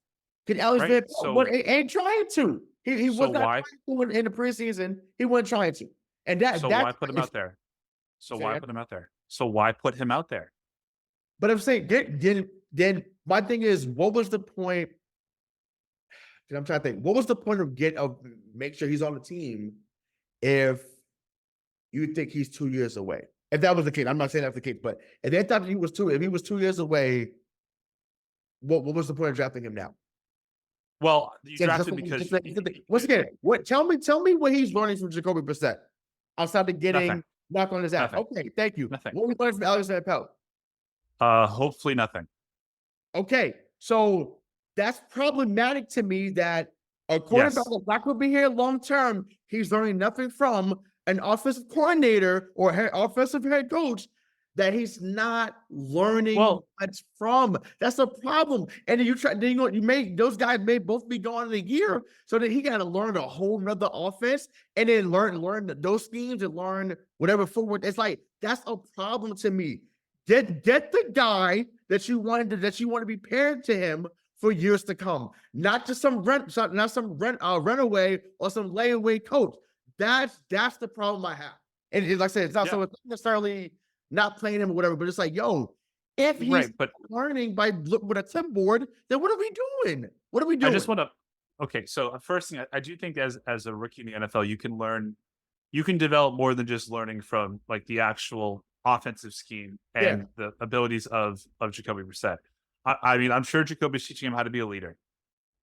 Could Alex ain't trying to. He was not trying to in the preseason. He wasn't trying to. And that So why put him out there? So why put him out there? So why put him out there? But I'm saying, then my thing is, what was the point? I'm trying to think. What was the point of make sure he's on the team if you think he's 2 years away? If that was the case, I'm not saying that's the case, but if they thought he was if he was 2 years away, what was the point of drafting him now? Well, you drafted because once again, tell me what he's learning from Jacoby Brissett outside of getting knocked on his ass. Nothing. Okay, thank you. Nothing. What we learned from Alexander Pelt? Hopefully nothing. Okay, so that's problematic to me that a quarterback that could be here long term, he's learning nothing from an offensive coordinator or offensive head coach that he's not learning much from. That's a problem. And then those guys may both be gone in a year, so that he got to learn a whole nother offense and then learn those schemes and learn whatever forward. It's like, that's a problem to me. Get the guy that you want to be paired to him for years to come, not just some runaway or some layaway coach. That's the problem I have. And like I said, it's not so necessarily not playing him or whatever, but it's like, if he's learning by looking with a temp board, then what are we doing? What are we doing? I just want to. Okay, so first thing, I do think as a rookie in the NFL, you can develop more than just learning from like the actual offensive scheme and the abilities of Jacoby Brissett. I mean, I'm sure Jacoby's teaching him how to be a leader,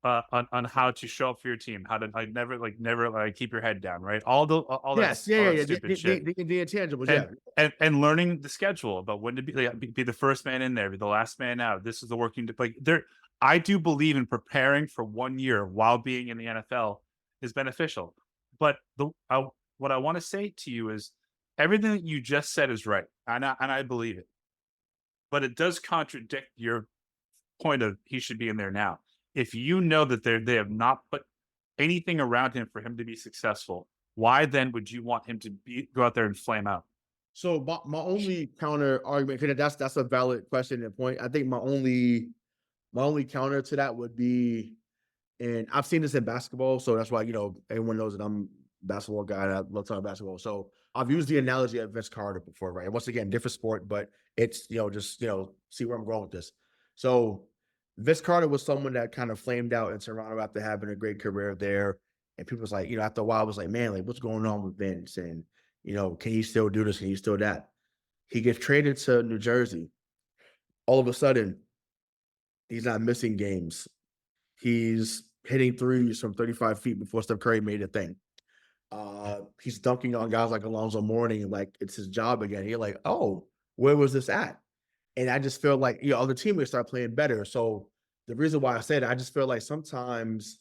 on how to show up for your team, how to never keep your head down, right? All that stupid shit. The intangibles, and learning the schedule about when to be the first man in there, be the last man out. This is the working there. I do believe in preparing for 1 year while being in the NFL is beneficial. But what I want to say to you is everything that you just said is right, and I believe it. But it does contradict your point of he should be in there now. If you know that they have not put anything around him for him to be successful, why then would you want him to go out there and flame out? So my only counter argument, because that's a valid question and point. I think my only counter to that would be, and I've seen this in basketball, so that's why everyone knows that I'm a basketball guy and I love talking basketball. So I've used the analogy of Vince Carter before, right? Once again, different sport, but it's just see where I'm going with this. So Vince Carter was someone that kind of flamed out in Toronto after having a great career there. And people was like, after a while, it was like, man, like, what's going on with Vince? And, can you still do this? Can you still that? He gets traded to New Jersey. All of a sudden, he's not missing games. He's hitting threes from 35 feet before Steph Curry made a thing. He's dunking on guys like Alonzo Mourning, like it's his job again. You're like, oh, where was this at? And I just feel like, other teammates start playing better. So the reason why I said it, I just feel like sometimes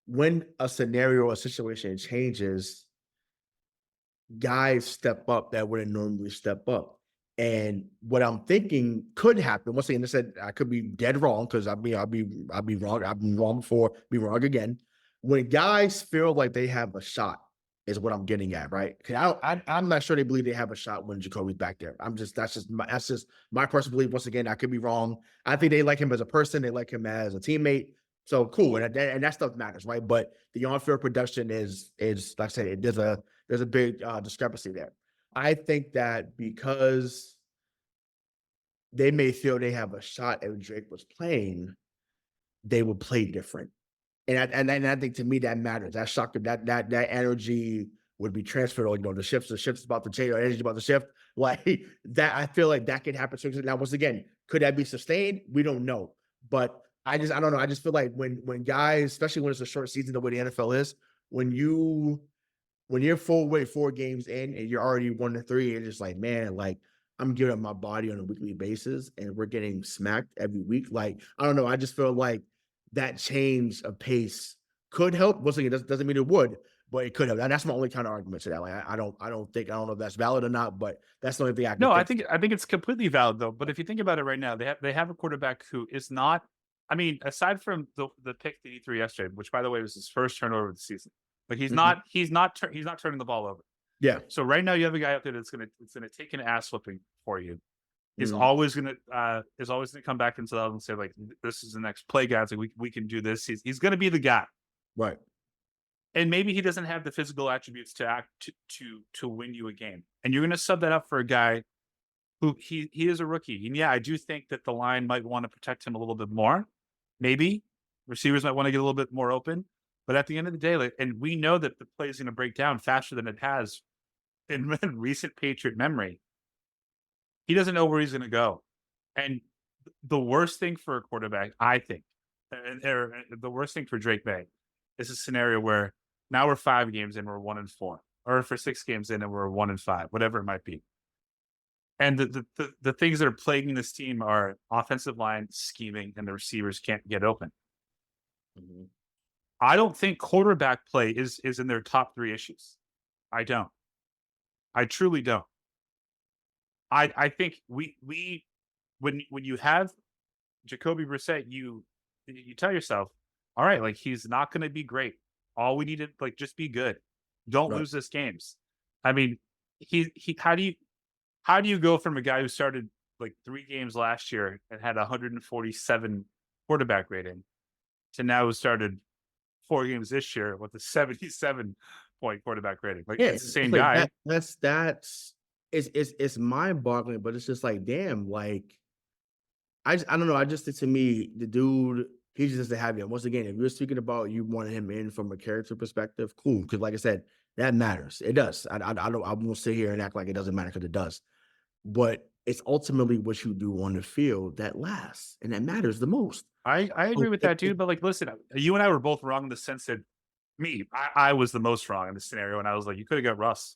when a scenario or a situation changes, guys step up that wouldn't normally step up. And what I'm thinking could happen, once again, I said I could be dead wrong, because I'll be wrong. I've been wrong before, be wrong again. When guys feel like they have a shot, is what I'm getting at, right? I'm not sure they believe they have a shot when Jacoby's back there. That's just my personal belief. Once again, I could be wrong. I think they like him as a person. They like him as a teammate. So cool, and that stuff matters, right? But the on-field production is like I said, there's a big discrepancy there. I think that because they may feel they have a shot if Drake was playing, they would play different. And I think to me that matters. That shock, that energy would be transferred. The shift's about to change, or energy about to shift. Like that, I feel like that could happen. Now, once again, could that be sustained? We don't know. But I don't know. I just feel like when guys, especially when it's a short season, the way the NFL is, when you're full way 4 games in and you're already 1-3, you're just like, man, like I'm giving up my body on a weekly basis, and we're getting smacked every week. Like I don't know. I just feel like that change of pace could help. Once again, it doesn't mean it would, but it could help. And that's my only counter argument to that. Like I don't know if that's valid or not, but that's the only thing I can think. I think it's completely valid though. But if you think about it right now, they have a quarterback who is not. I mean, aside from the pick that he threw yesterday, which by the way was his first turnover of the season, but he's not turning the ball over. Yeah. So right now you have a guy out there that's gonna take an ass whooping for you. Is always gonna come back into that and say like, this is the next play, guys. Like we can do this. He's gonna be the guy, right? And maybe he doesn't have the physical attributes to win you a game. And you're going to sub that up for a guy who he is a rookie. And yeah, I do think that the line might want to protect him a little bit more. Maybe receivers might want to get a little bit more open. But at the end of the day, like, and we know that the play is going to break down faster than it has in recent Patriot memory. He doesn't know where he's going to go. And the worst thing for a quarterback, I think, or the worst thing for Drake Maye is a scenario where now we're 5 games in, we're 1-4, or for 6 games in and we're 1-5, whatever it might be. And the things that are plaguing this team are offensive line scheming, and the receivers can't get open. Mm-hmm. I don't think quarterback play is in their top 3 issues. I don't. I truly don't. I think we when you have Jacoby Brissett, you tell yourself, all right, like, he's not going to be great. All we need to, like, just be good. Don't lose this games. I mean, he how do you go from a guy who started like 3 games last year and had 147 quarterback rating to now who started 4 games this year with a 77-point quarterback rating? Like, it's the same guy. It's mind-boggling, but it's just like, damn, like, I don't know. I just think, to me, the dude, he's just a heavy. Once again, if you're speaking about you wanted him in from a character perspective, cool. Because like I said, that matters. It does. I won't sit here and act like it doesn't matter, because it does. But it's ultimately what you do on the field that lasts, and that matters the most. I agree with that, dude. But like, listen, you and I were both wrong in the sense that I was the most wrong in this scenario, and I was like, you could have got Russ.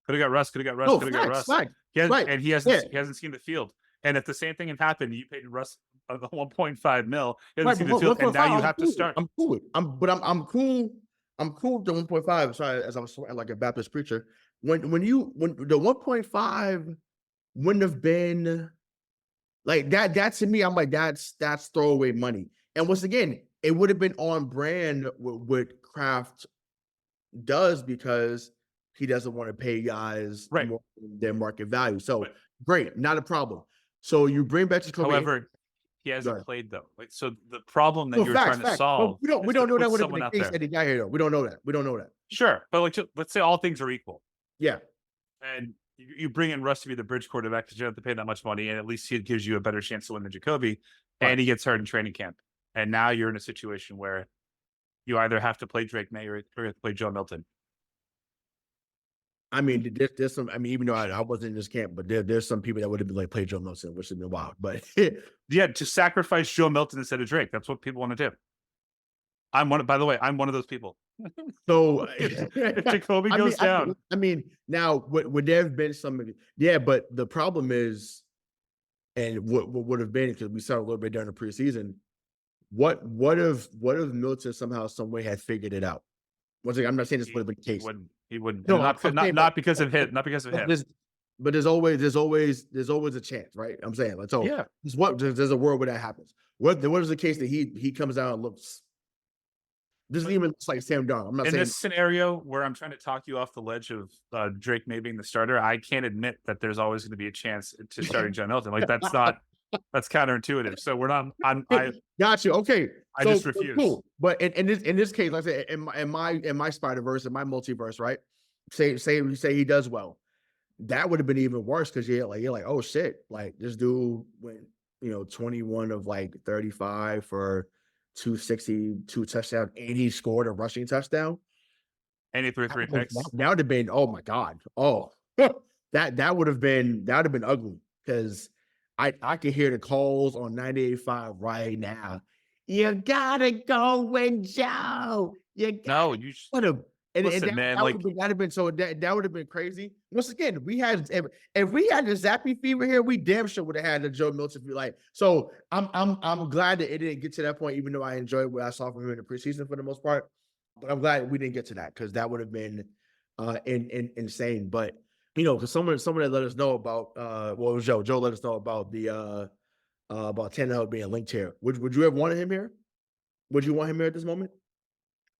Could have got Russ. Could have got Russ. No, could have got Russ. Fact. And he hasn't seen the field. And if the same thing had happened, you paid Russ $1.5 million. He hasn't seen the field, and now you have to start. I'm cool. I'm cool. I'm cool with the 1.5. Sorry, as I was like a Baptist preacher. When the 1.5 wouldn't have been like that. That to me, I'm like, that's throwaway money. And once again, it would have been on brand with what Kraft does, because he doesn't want to pay guys more than their market value. So great, not a problem. So you bring back Jacoby. However, he hasn't played though. Like, so the problem that you're trying to solve. Well, we don't know that would have been the case that he got here though. We don't know that. Sure, but like, let's say all things are equal. Yeah. And you bring in Russ to be the bridge quarterback because you don't have to pay that much money, and at least he gives you a better chance to win than Jacoby. And he gets hurt in training camp, and now you're in a situation where you either have to play Drake Maye or you have to play Joe Milton. I mean, there's some. I mean, even though I wasn't in this camp, but there's some people that would have been like, play Joe Milton, which would have been wild. But yeah, to sacrifice Joe Milton instead of Drake, that's what people want to do. By the way, I'm one of those people. So if Jacoby goes down, I mean, now would there have been some? Yeah, but the problem is, and what would have been, because we saw a little bit during the preseason. What if Milton somehow, some way had figured it out? Once again, I'm not saying this would have been the case. He wouldn't. No, not because of him. Not because of him. But there's always a chance, right? I'm saying, let's hope. Yeah. There's a world where that happens. What is the case that he comes out and looks? Doesn't even look like Sam Darnold. I'm not saying in this scenario where I'm trying to talk you off the ledge of Drake Maye being the starter. I can't admit that there's always going to be a chance to starting Joe Milton. Like, that's not. That's counterintuitive. So we're not. I got you. Okay, I just refuse. Cool. But in this case, like I said, in my Spider-Verse, in my multiverse, right? Say he does well. That would have been even worse, because you're like, oh shit, like, this dude went 21 of like 35 for 260, 2 touchdowns, and he scored a rushing touchdown. And he threw 3 picks. That would have been, oh my god, that would have been ugly, because I can hear the calls on 98.5 right now. You gotta go with Joe. Listen, man, like, that would have been so that would have been crazy. Once again, if we had the Zappy fever here, we damn sure would have had the Joe Milton fever. Like, so I'm glad that it didn't get to that point, even though I enjoyed what I saw from him in the preseason for the most part. But I'm glad we didn't get to that, because that would have been insane. But because someone that let us know about it was Joe. Joe let us know about the about Tannehill being linked here. Would you have wanted him here? Would you want him here at this moment?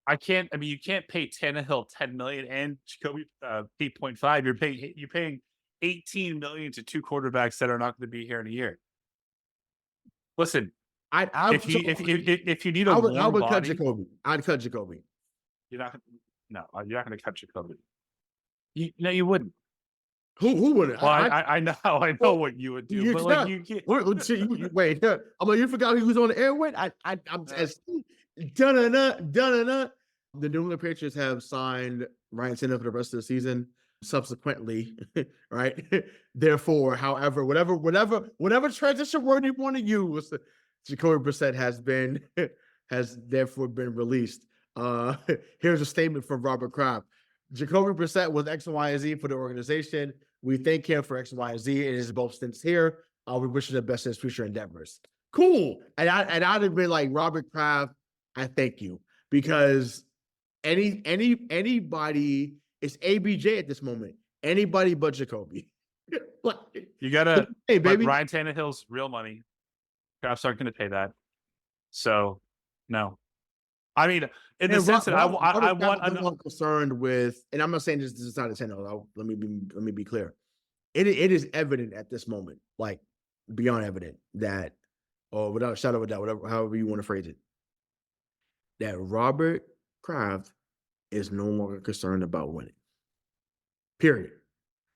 I can't. I mean, you can't pay Tannehill $10 million and Jacoby 8.5. You're paying $18 million to 2 quarterbacks that are not going to be here in a year. Listen, if you need a warm body, cut Jacoby. I'd cut Jacoby. You're not. No, you're not going to cut Jacoby. No, you wouldn't. Who wouldn't? Well, I know what you would do, You but like can't. you can't. Wait, I'm like, you forgot who was on the air with? I'm as dun-dun-dun. The New England Patriots have signed Ryan Tannehill for the rest of the season. Subsequently, right? Therefore, however, whatever transition word you want to use, Jacoby Brissett has therefore been released. Here's a statement from Robert Kraft. Jacoby Brissett was X, Y, and Z for the organization. We thank him for X, Y, and Z. It is both stints here. We wish him the best in his future endeavors. Cool. And I'd have been like, Robert Kraft, I thank you. Because anybody, it's ABJ at this moment. Anybody but Jacoby. Like, you gotta, hey, baby. Ryan Tannehill's real money. Crafts aren't going to pay that. So, no. I mean, in the sense that I want. I'm concerned with, and I'm not saying this is not a 10. Let me be clear. It is evident at this moment, like beyond evident, that, or without a shadow of a doubt, whatever, however you want to phrase it, that Robert Kraft is no longer concerned about winning. Period.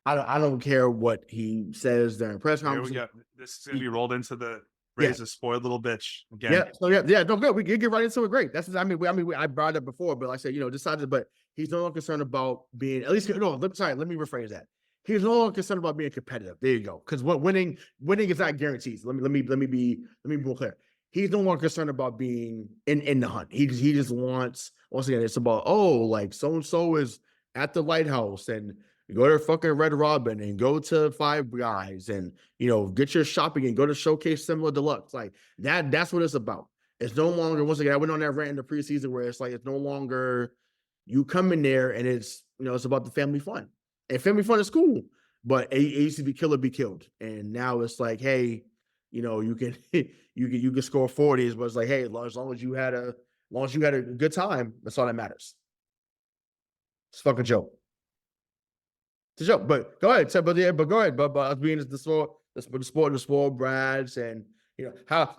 I don't care what he says during press conferences. Here we go. This is going to be rolled into the Rays a spoiled little bitch again. Yeah. So no good. We can get right into it. Great. That's I brought it up before, but like I said, decided. But he's no longer concerned about being let me rephrase that. He's no longer concerned about being competitive. There you go. Because winning is not guaranteed. Let me be more clear. He's no longer concerned about being in the hunt. He just wants, once again, it's about, like so and so is at the lighthouse and go to fucking Red Robin and go to Five Guys and, get your shopping and go to Showcase Similar Deluxe. Like that's what it's about. It's no longer, once again, I went on that rant in the preseason where it's like, it's no longer you come in there and it's, it's about the family fun. And family fun is cool, but it used to be kill or be killed. And now it's like, hey, you can you can score 40s, but it's like, hey, as long as you had a good time, that's all that matters. It's a fucking joke. It's a joke, but go ahead. But go ahead. But us being the sport brads, and how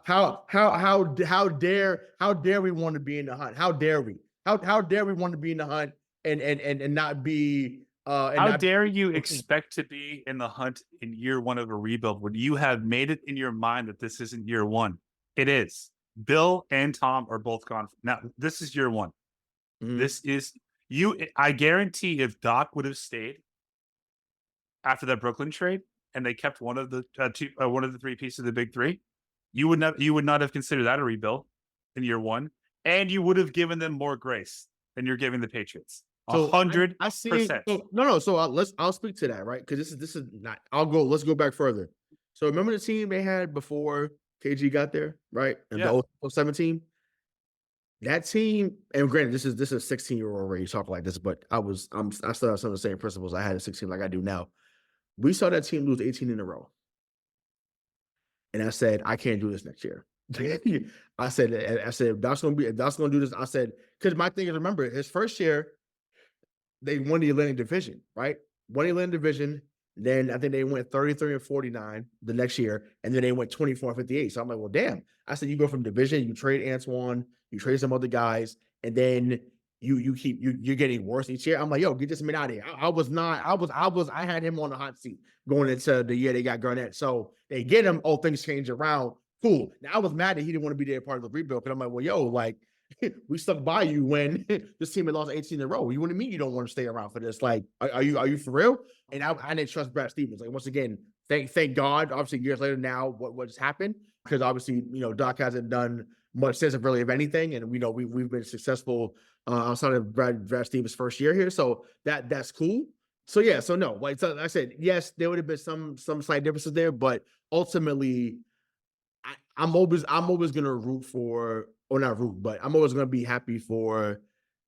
dare we want to be in the hunt? How dare we? How dare we want to be in the hunt and not be? How dare you expect to be in the hunt in year one of a rebuild when you have made it in your mind that this isn't year one? It is. Bill and Tom are both gone. Now, this is year one. Mm-hmm. This is you. I guarantee if Doc would have stayed after that Brooklyn trade and they kept one of the three pieces of the big three, you would not have considered that a rebuild in year one, and you would have given them more grace than you're giving the Patriots. 100%. I see. No. So I'll speak to that, right? Because this is not. Let's go back further. So remember the team they had before KG got there, right? And the 17 team. That team, and granted, this is a 16-year-old already talking like this, but I still have some of the same principles I had at 16 like I do now. We saw that team lose 18 in a row, and I said I can't do this next year. I said if Doc's gonna do this, I said, because my thing is, remember his first year. They won the Atlantic Division, right? Won the Atlantic Division. Then I think they went 33 and 49 the next year, and then they went 24 and 58. So I'm like, well, damn. I said, you go from division, you trade Antoine, you trade some other guys, and then you're getting worse each year. I'm like, yo, get this man out of here. I had him on the hot seat going into the year they got Garnett. So they get him. Oh, things change around. Cool. Now I was mad that he didn't want to be there part of the rebuild. But I'm like, well, yo, like. We stuck by you when this team had lost 18 in a row. You want to mean you don't want to stay around for this? Like, are you for real? And I didn't trust Brad Stevens. Like, once again, thank God. Obviously, years later now, what's happened? Because obviously, Doc hasn't done much since really of anything, and we've been successful outside of Brad Stevens' first year here. So that's cool. So yeah, so no, like I said, yes, there would have been some slight differences there, but ultimately, I'm always gonna root for. Or not root, but I'm always going to be happy for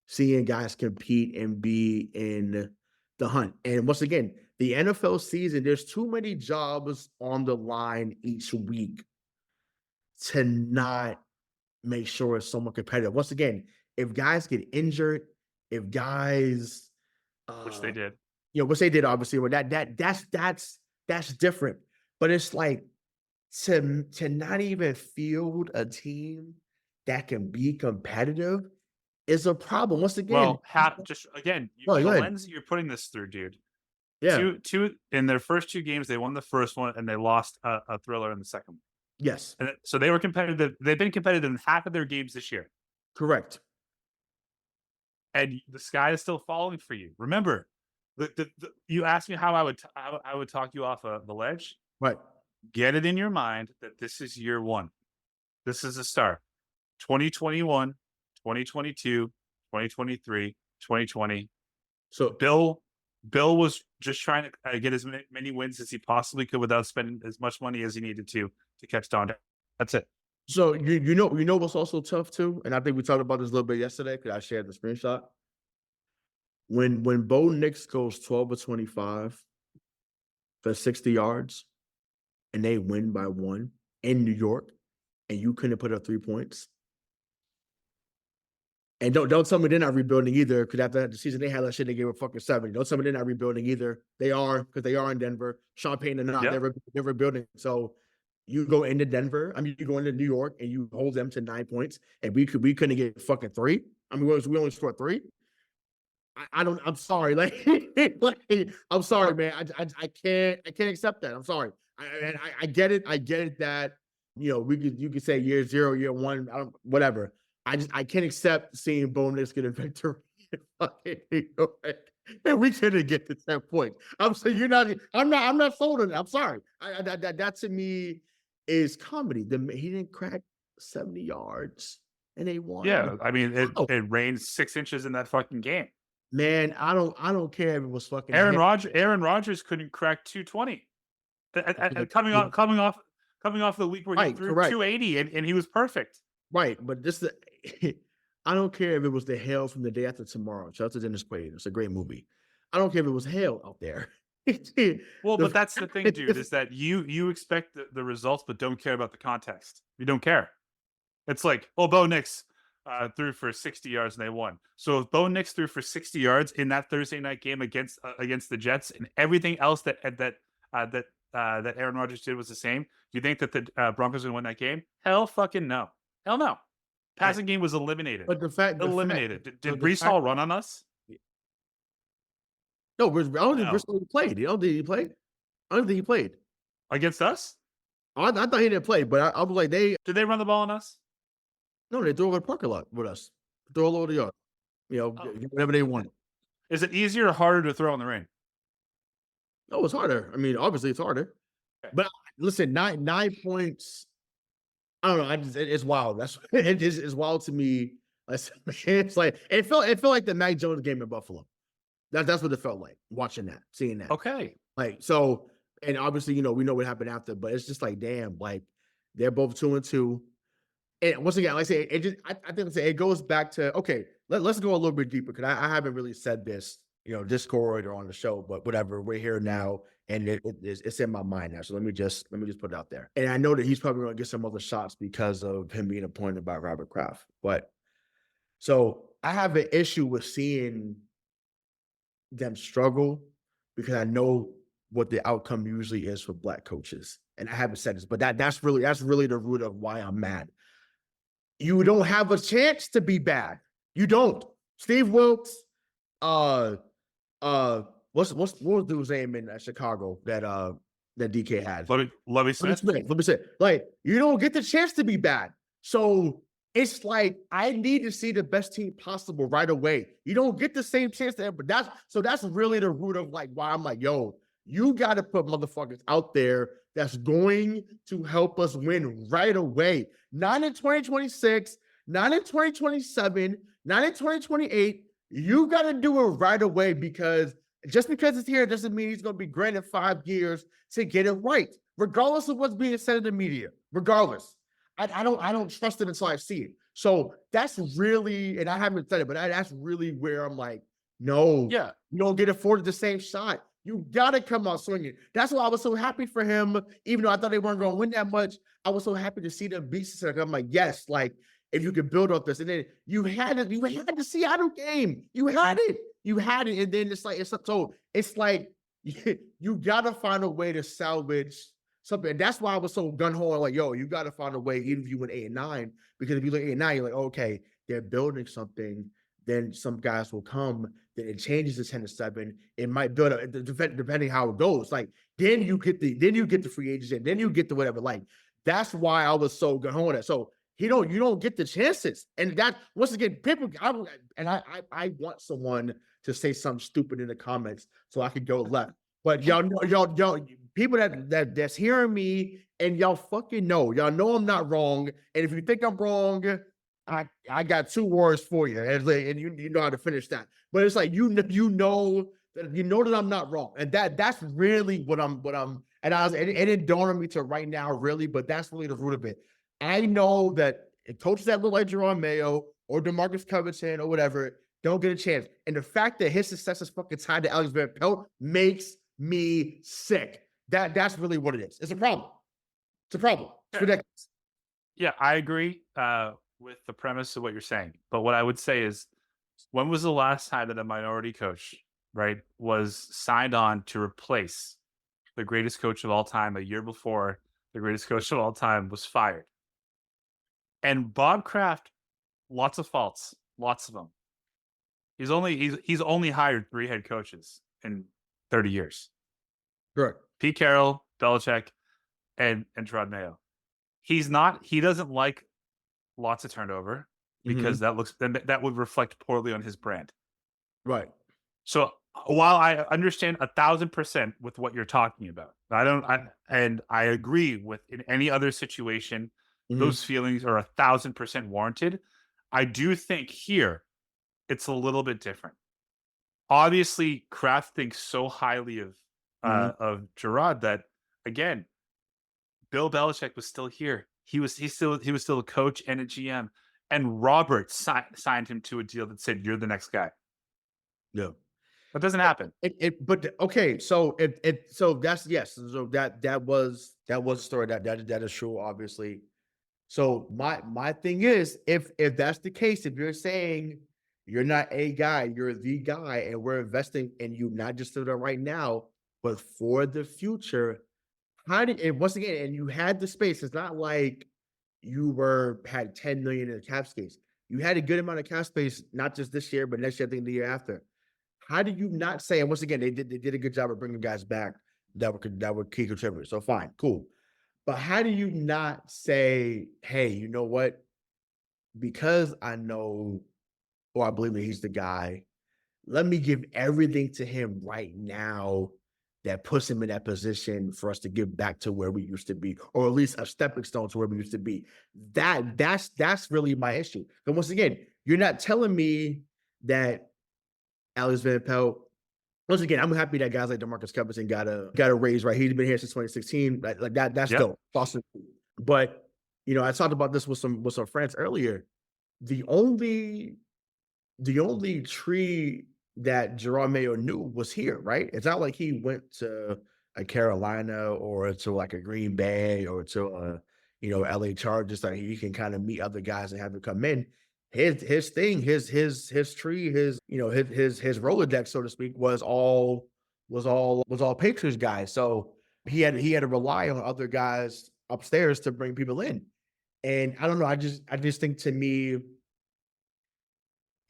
seeing guys compete and be in the hunt. And once again, the NFL season, there's too many jobs on the line each week to not make sure it's somewhat competitive. Once again, if guys get injured, if guys, which they did, which they did, obviously, well, that's different. But it's like to not even field a team that can be competitive is a problem. Once again, Well, just again, go the ahead. lens you're putting this through, dude. Yeah. Two in their first 2 games, they won the first one and they lost a thriller in the second one. Yes. And so they were competitive. They've been competitive in half of their games this year. Correct. And the sky is still falling for you. Remember, you asked me how I would talk you off the ledge. Right. Get it in your mind that this is year 1. This is a start. 2021, 2022, 2023, 2020. So Bill was just trying to get as many wins as he possibly could without spending as much money as he needed to catch down. That's it. So you know what's also tough too, and I think we talked about this a little bit yesterday because I shared the screenshot. When Bo Nix goes 12 or 25 for 60 yards, and they win by 1 in New York, and you couldn't put up 3 points. And don't tell me they're not rebuilding either, because after the season they had that shit, they gave a fucking 70. Don't tell me they're not rebuilding either. They are, because they are in Denver. Sean Payton or not, they're rebuilding. So you go into Denver, you go into New York, and you hold them to 9 points, and we couldn't get fucking 3. We only scored 3. I'm sorry, I'm sorry, man. I can't accept that. I'm sorry. I get it. I get it that you could say year 0, year 1, whatever. I can't accept seeing Bo Nix get a victory. And we couldn't get to 10 points. I'm saying I'm not sold on it. I'm sorry. That to me is comedy. He didn't crack 70 yards and they won. Yeah, I mean it rained 6 inches in that fucking game. Man, I don't care if it was fucking Aaron Rodgers couldn't crack 220. Coming off the week where he threw 280 and he was perfect. Right, but I don't care if it was the Hail from the Day After Tomorrow. Shout out to Dennis Quaid. It's a great movie. I don't care if it was hail out there. Well, but that's the thing, dude, is that you expect the results, but don't care about the context. You don't care. It's like, Bo Nix threw for 60 yards and they won. So if Bo Nix threw for 60 yards in that Thursday night game against the Jets, and everything else that Aaron Rodgers did was the same, do you think that the Broncos would win that game? Hell fucking no. Hell no. Passing game was eliminated. But Did Breece Hall run on us? No, I don't think Bristol played. You don't think he played? I don't think he played. Against us? I thought he didn't play, but I was like, did they run the ball on us? No, they threw over the parking lot with us. Throw all over the yard. Whatever they want. Is it easier or harder to throw in the rain? No, it's harder. I mean, obviously it's harder. Okay. But listen, 9 points. I don't know. It's wild. It's wild to me. It's like it felt like the Mac Jones game in Buffalo. That's what it felt like watching that, seeing that. Okay. And obviously, we know what happened after, but it's just like, damn, they're both 2-2. And once again, like I say, I think it goes back to, okay, let's go a little bit deeper, because I haven't really said this, Discord or on the show, but whatever, we're here now, and it's in my mind now. So let me just put it out there. And I know that he's probably going to get some other shots because of him being appointed by Robert Kraft. But so I have an issue with seeing them struggle, because I know what the outcome usually is for Black coaches. And I haven't said this, but that's really the root of why I'm mad. You don't have a chance to be bad. You don't. Steve Wilkes, what was dude's name in Chicago that DK had? Let me say, you don't get the chance to be bad. So it's like, I need to see the best team possible right away. You don't get the same chance to ever. That's really the root of why I'm like, yo, you got to put motherfuckers out there that's going to help us win right away. Not in 2026, not in 2027, not in 2028. You got to do it right away, because just because it's here doesn't mean he's going to be granted 5 years to get it right, regardless of what's being said in the media. Regardless, I don't trust it until I see it. So that's really, and I haven't said it, but that's really where I'm like, no, you don't get afforded the same shot. You got to come out swinging. That's why I was so happy for him, even though I thought they weren't going to win that much. I was so happy to see them beat Cincinnati. I'm like, yes, if you could build off this. And then you had the Seattle game. You had it. And then it's like you got to find a way to salvage something. And that's why I was so gun-ho, like, yo, you got to find a way, even if you went 8-9, because if you look 8-9, you're like, okay, they're building something, then some guys will come, then it changes to 10-7. It might build up depending how it goes. Like then you get the free agents and then you get the whatever. Like that's why I was so good on it. So you don't get the chances. And that once again, people I want someone to say something stupid in the comments so I could go left. But y'all people that's hearing me and y'all fucking know. Y'all know I'm not wrong. And if you think I'm wrong, I got 2 words for you, and you know how to finish that. But it's like you know that I'm not wrong, and that's really what I'm. And it didn't dawn on me till right now, really. But that's really the root of it. I know that coaches that look like Jerod Mayo or DeMarcus Covington or whatever don't get a chance, and the fact that his success is fucking tied to Alex Van Pelt makes me sick. That's really what it is. It's a problem. It's a problem. It's ridiculous. Yeah, I agree with the premise of what you're saying. But what I would say is, when was the last time that a minority coach, right, was signed on to replace the greatest coach of all time a year before the greatest coach of all time was fired? And Bob Kraft, lots of faults, lots of them. He's only hired 3 head coaches in 30 years. Correct. Pete Carroll, Belichick, and Jerod Mayo. He doesn't like lots of turnover because that would reflect poorly on his brand. Right. So while I understand 1,000% with what you're talking about, I agree with in any other situation, those feelings are 1,000% warranted. I do think here it's a little bit different. Obviously, Kraft thinks so highly of Jerod that, again, Bill Belichick was still here. He was still a coach and a GM, and Robert signed him to a deal that said you're the next guy. Yeah, that doesn't happen. But okay, so that's yes. So that was a story that is true, obviously. So my thing is, if that's the case, if you're saying you're not a guy, you're the guy, and we're investing in you not just for the right now, but for the future. And once again, and you had the space. It's not like you had 10 million in the cap space. You had a good amount of cap space, not just this year, but next year, I think the year after. How do you not say? And once again, they did a good job of bringing guys back that were key contributors. So fine, cool. But how do you not say, hey, you know what? Because I know, or I believe that he's the guy, let me give everything to him right now that puts him in that position for us to get back to where we used to be, or at least a stepping stone to where we used to be. That's really my issue. But once again, you're not telling me that Alex Van Pelt. Once again, I'm happy that guys like DeMarcus Covington got a raise, right? He's been here since 2016. Like that. That's dope. Awesome. But I talked about this with some friends earlier. The only tree that Jerod Mayo knew was here, right? It's not like he went to a Carolina or to like a Green Bay or to a LA Chargers. Like he can kind of meet other guys and have them come in. His thing, his tree, his Rolodex, so to speak, was all Patriots guys. So he had to rely on other guys upstairs to bring people in. And I don't know. I just think, to me,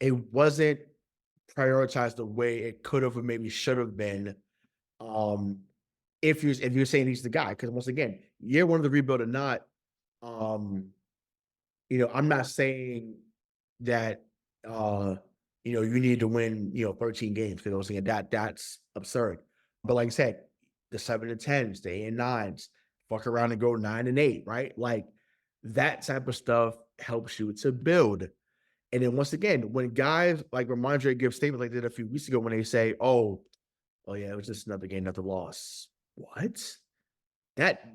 it wasn't prioritized the way it could have or maybe should have been. If you're saying he's the guy, because once again, year one of the rebuild or not, I'm not saying that you need to win 13 games, because I was saying that's absurd. But like I said, the 7-10s, the 8-9s, fuck around and go 9-8, right? Like that type of stuff helps you to build. And then once again, when guys like Rhamondre give statements like they did a few weeks ago, when they say, oh yeah, it was just another game, another loss. What? That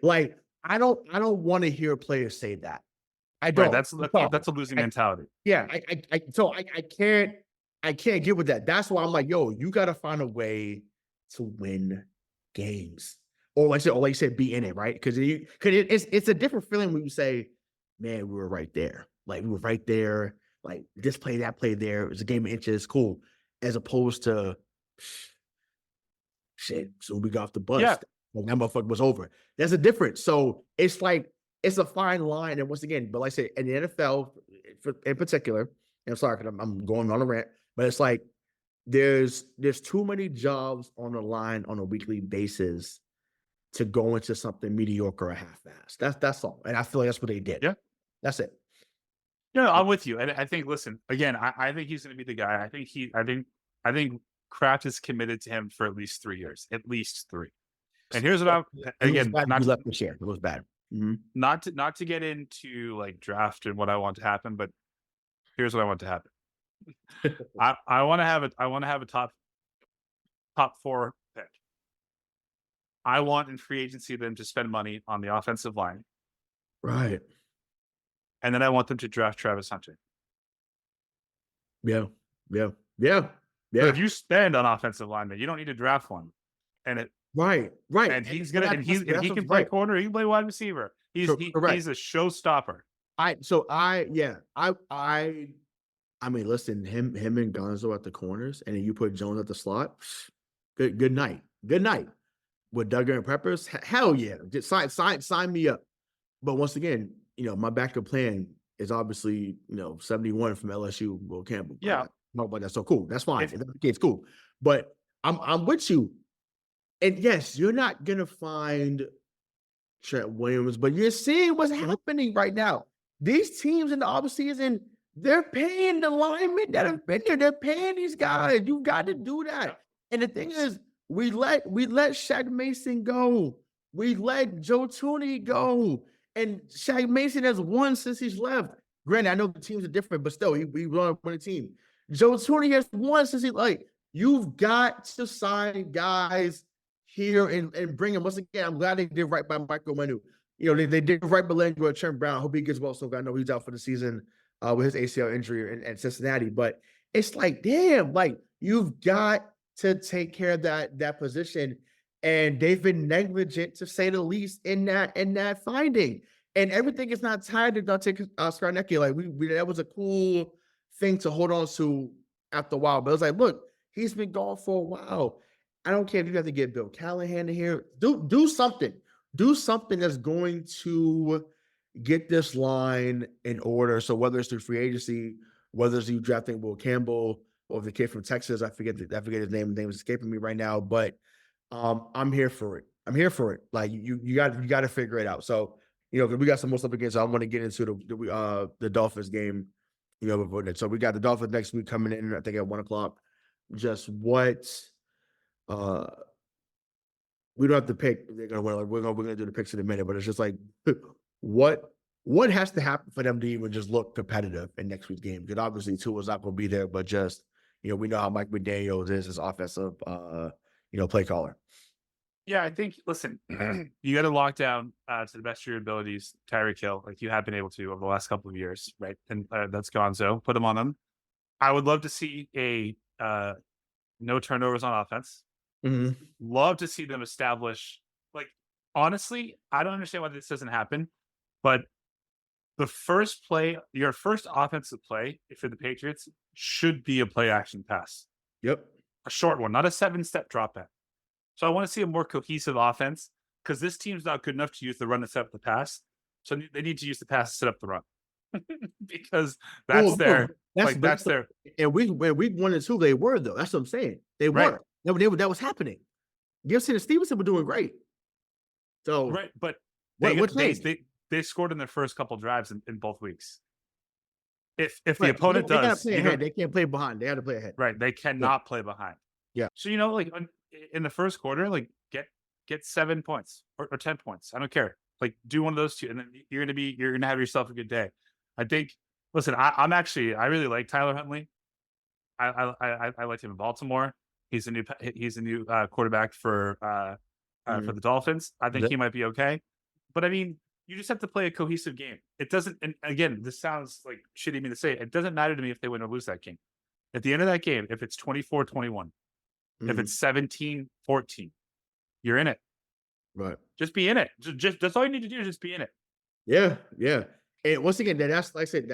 like I don't want to hear players say that. I don't. Right, that's a losing mentality. Yeah, I can't get with that. That's why I'm like, yo, you got to find a way to win games, or like you said, be in it, right? Because it's a different feeling when you say, man, we were right there. Like we were right there. Like this play, that play there. It was a game of inches, cool. As opposed to shit. So we got off the bus. Yeah. Like that motherfucker was over. There's a difference. So it's like, it's a fine line. And once again, but like I said, in the NFL, in particular, and I'm sorry, 'cause I'm going on a rant, but it's like there's too many jobs on the line on a weekly basis to go into something mediocre or half-assed. That's all, and I feel like that's what they did. Yeah. That's it. No, I'm with you. And I think, listen, again, I think he's going to be the guy. I think Kraft is committed to him for at least 3 years, at least 3. And here's what again, not left this year. It was bad. Not to get into like draft and what I want to happen, but here's what I want to happen. I want to have a top 4 pick. I want in free agency them to spend money on the offensive line. Right. And then I want them to draft Travis Hunter. Yeah. But if you spend on offensive lineman, you don't need to draft one. And right. And he can play corner, he can play wide receiver. He's a showstopper. I mean, listen, him and Gonzo at the corners, and then you put Jones at the slot. Good night. With Duggar and Peppers, hell yeah. Just sign me up. But once again, my backup plan is obviously, 71 from LSU, Will Campbell. Yeah. No, but that's so cool. That's fine. It's cool. But I'm with you. And yes, you're not gonna find Trent Williams, but you're seeing what's happening right now. These teams in the offseason, they're paying the linemen that have been there. They're paying these guys. You got to do that. And the thing is, we let Shaq Mason go. We let Joe Tooney go. And Shaq Mason has won since he's left. Granted, I know the teams are different, but still, he won a team. Joe Tooney has won since you've got to sign guys here and bring them. Once again, I'm glad they did right by Michael Manu. They did right by Landry and Trent Brown. I hope he gets well soon. I know he's out for the season with his ACL injury in Cincinnati. But it's like, damn, you've got to take care of that position. And they've been negligent, to say the least, in that finding. And everything is not tied to Dante Scarnecchia. That was a cool thing to hold on to after a while. But it was like, look, he's been gone for a while. I don't care if you have to get Bill Callahan in here. Do something. Do something that's going to get this line in order. So whether it's through free agency, whether it's you drafting Will Campbell or the kid from Texas, I forget his name. The name is escaping me right now. But I'm here for it. Like you got to figure it out. So we got some more stuff again. So I want to get into the Dolphins game. Before that. So we got the Dolphins next week coming in, I think at 1:00. Just what we don't have to pick. They're gonna win. We're gonna do the picks in a minute, but it's just like what has to happen for them to even just look competitive in next week's game? Because obviously Tua's not gonna be there, but just we know how Mike McDaniels is as offensive play caller. Yeah, I think, listen, you got to lock down to the best of your abilities, Tyreek Hill, like you have been able to over the last couple of years, right? And that's Gonzo. Put him on them. I would love to see a no turnovers on offense. Mm-hmm. Love to see them establish, honestly, I don't understand why this doesn't happen, but the first play, your first offensive play for the Patriots should be a play action pass. Yep. A short one, not a 7-step drop back. So I want to see a more cohesive offense, because this team's not good enough to use the run to set up the pass. So they need to use the pass to set up the run. Because that's their. And week 1 and 2, they were, though. That's what I'm saying. They were. Right. That was happening. Gibson and Stevenson were doing great. So right, but they scored in their first couple drives in both weeks. If the opponent does, they can't play behind. They have to play ahead. Right, they cannot play behind. Yeah. So in the first quarter, get 7 points or 10 points. I don't care. Do one of those two, and then you're gonna have yourself a good day. I think. Listen, I really like Tyler Huntley. I liked him in Baltimore. He's a new quarterback for the Dolphins. I think he might be okay. But I mean, you just have to play a cohesive game. It doesn't, and again, this sounds like shitty of me to say. It doesn't matter to me if they win or lose that game. At the end of that game, if it's 24-21, if it's 17-14, you're in it. Right. Just be in it. Just that's all you need to do is just be in it. Yeah. And once again, that's like I said,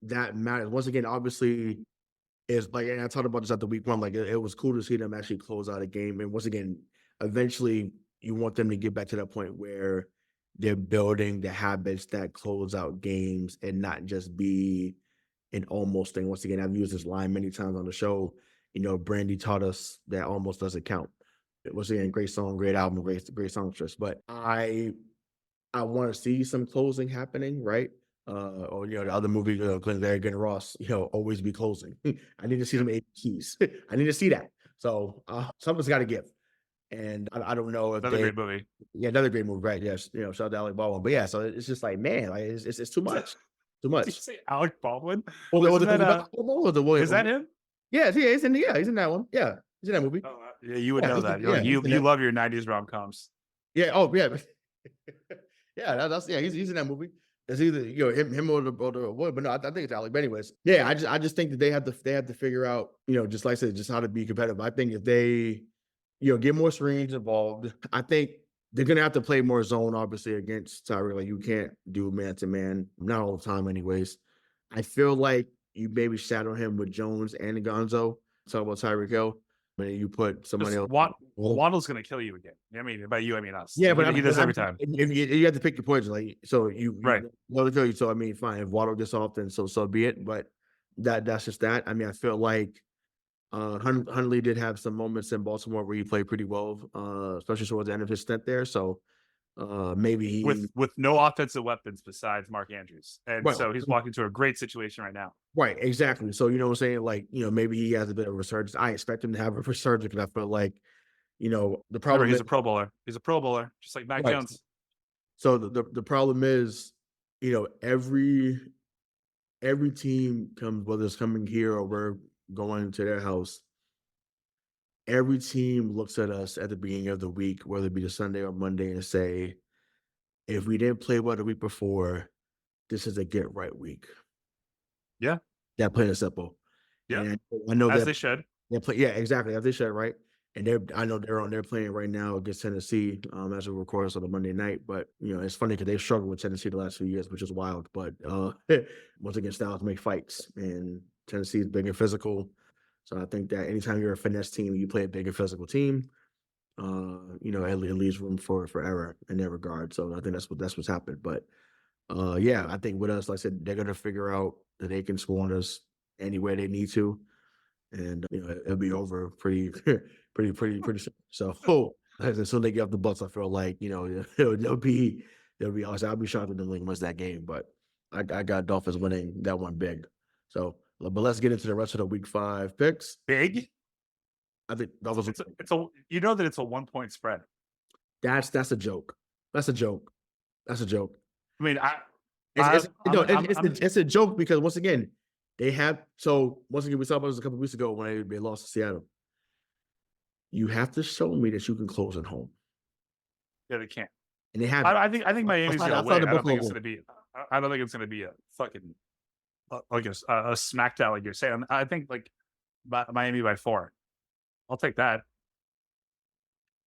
that matters. Once again, obviously, is and I talked about this at the week 1. It was cool to see them actually close out a game. And once again, eventually, you want them to get back to that point where they're building the habits that close out games and not just be an almost thing. Once again, I've used this line many times on the show. Brandy taught us that almost doesn't count. Once again, great song, great album, great songstress. But I want to see some closing happening, right? Or the other movie, Glenn Larrigan Ross, always be closing. I need to see some keys. I need to see that. So something's got to give. And I don't know if another great movie. Yeah, another great movie, right? Yes, shout out to Alec Baldwin. But yeah, so it's just like, man, like it's too much, too much. Did you say Alec Baldwin? Is that him? Yeah, he's in that one. Yeah, he's in that movie. Oh, yeah, you would know that. You love your 90s rom-coms. Yeah. Oh, yeah. He's in that movie. It's either him or the boy, but no, I think it's Alec. But anyways, yeah, I just think that they have to figure out, just like I said, just how to be competitive. I think if they, get more screens involved, I think they're gonna have to play more zone, obviously, against Tyreek. Like, you can't do man to man, not all the time, anyways. I feel like you maybe shadow him with Jones and Gonzo. Talk about Tyreek Hill. But you put somebody else. Waddle's going to kill you again. I mean, by you, I mean us. Yeah, but he does every time. You have to pick your poison. Like, so right. So I mean, fine. If Waddle gets off, then so be it. But that's just that. I mean, I feel like Huntley did have some moments in Baltimore where he played pretty well, especially towards the end of his stint there. So maybe with no offensive weapons besides Mark Andrews, and right. So he's walking to a great situation right now. Right, exactly. So what I'm saying, like, maybe he has a bit of a resurgence. I expect him to have a resurgence because I feel like, the problem. He's a Pro Bowler. He's a Pro Bowler, just like Mac Jones. So the problem is, every team comes, whether it's coming here or we're going to their house. Every team looks at us at the beginning of the week, whether it be the Sunday or Monday, and say, if we didn't play well the week before, this is a get right week. Yeah. That plain and simple. Yeah. And I know as they should. Yeah, exactly. As they should, right? And I know they're playing right now against Tennessee as we record this on a Monday night. But it's funny because they've struggled with Tennessee the last few years, which is wild. But once again, styles make fights, and Tennessee is big and physical. So I think that anytime you're a finesse team, you play a big and physical team. It leaves room for error in that regard. So I think that's what's happened. But I think with us, like I said, they're gonna figure out that they can score on us any way they need to, and it'll be over pretty soon. So as soon as they get off the bus, I feel like they'll be awesome. I'll be shocked if the England wins that game, but I got Dolphins winning that one big. So, but let's get into the rest of the Week 5 picks. Big. I think Dolphins. It's that it's a 1-point spread. That's a joke. That's a joke. I mean, it's a joke because once again, we talked about this a couple of weeks ago when they lost to Seattle. You have to show me that you can close at home. Yeah, they can't. And they have. I think Miami's going to win. I don't think it's going to be a fucking like a smackdown like you're saying. I think like Miami by 4. I'll take that.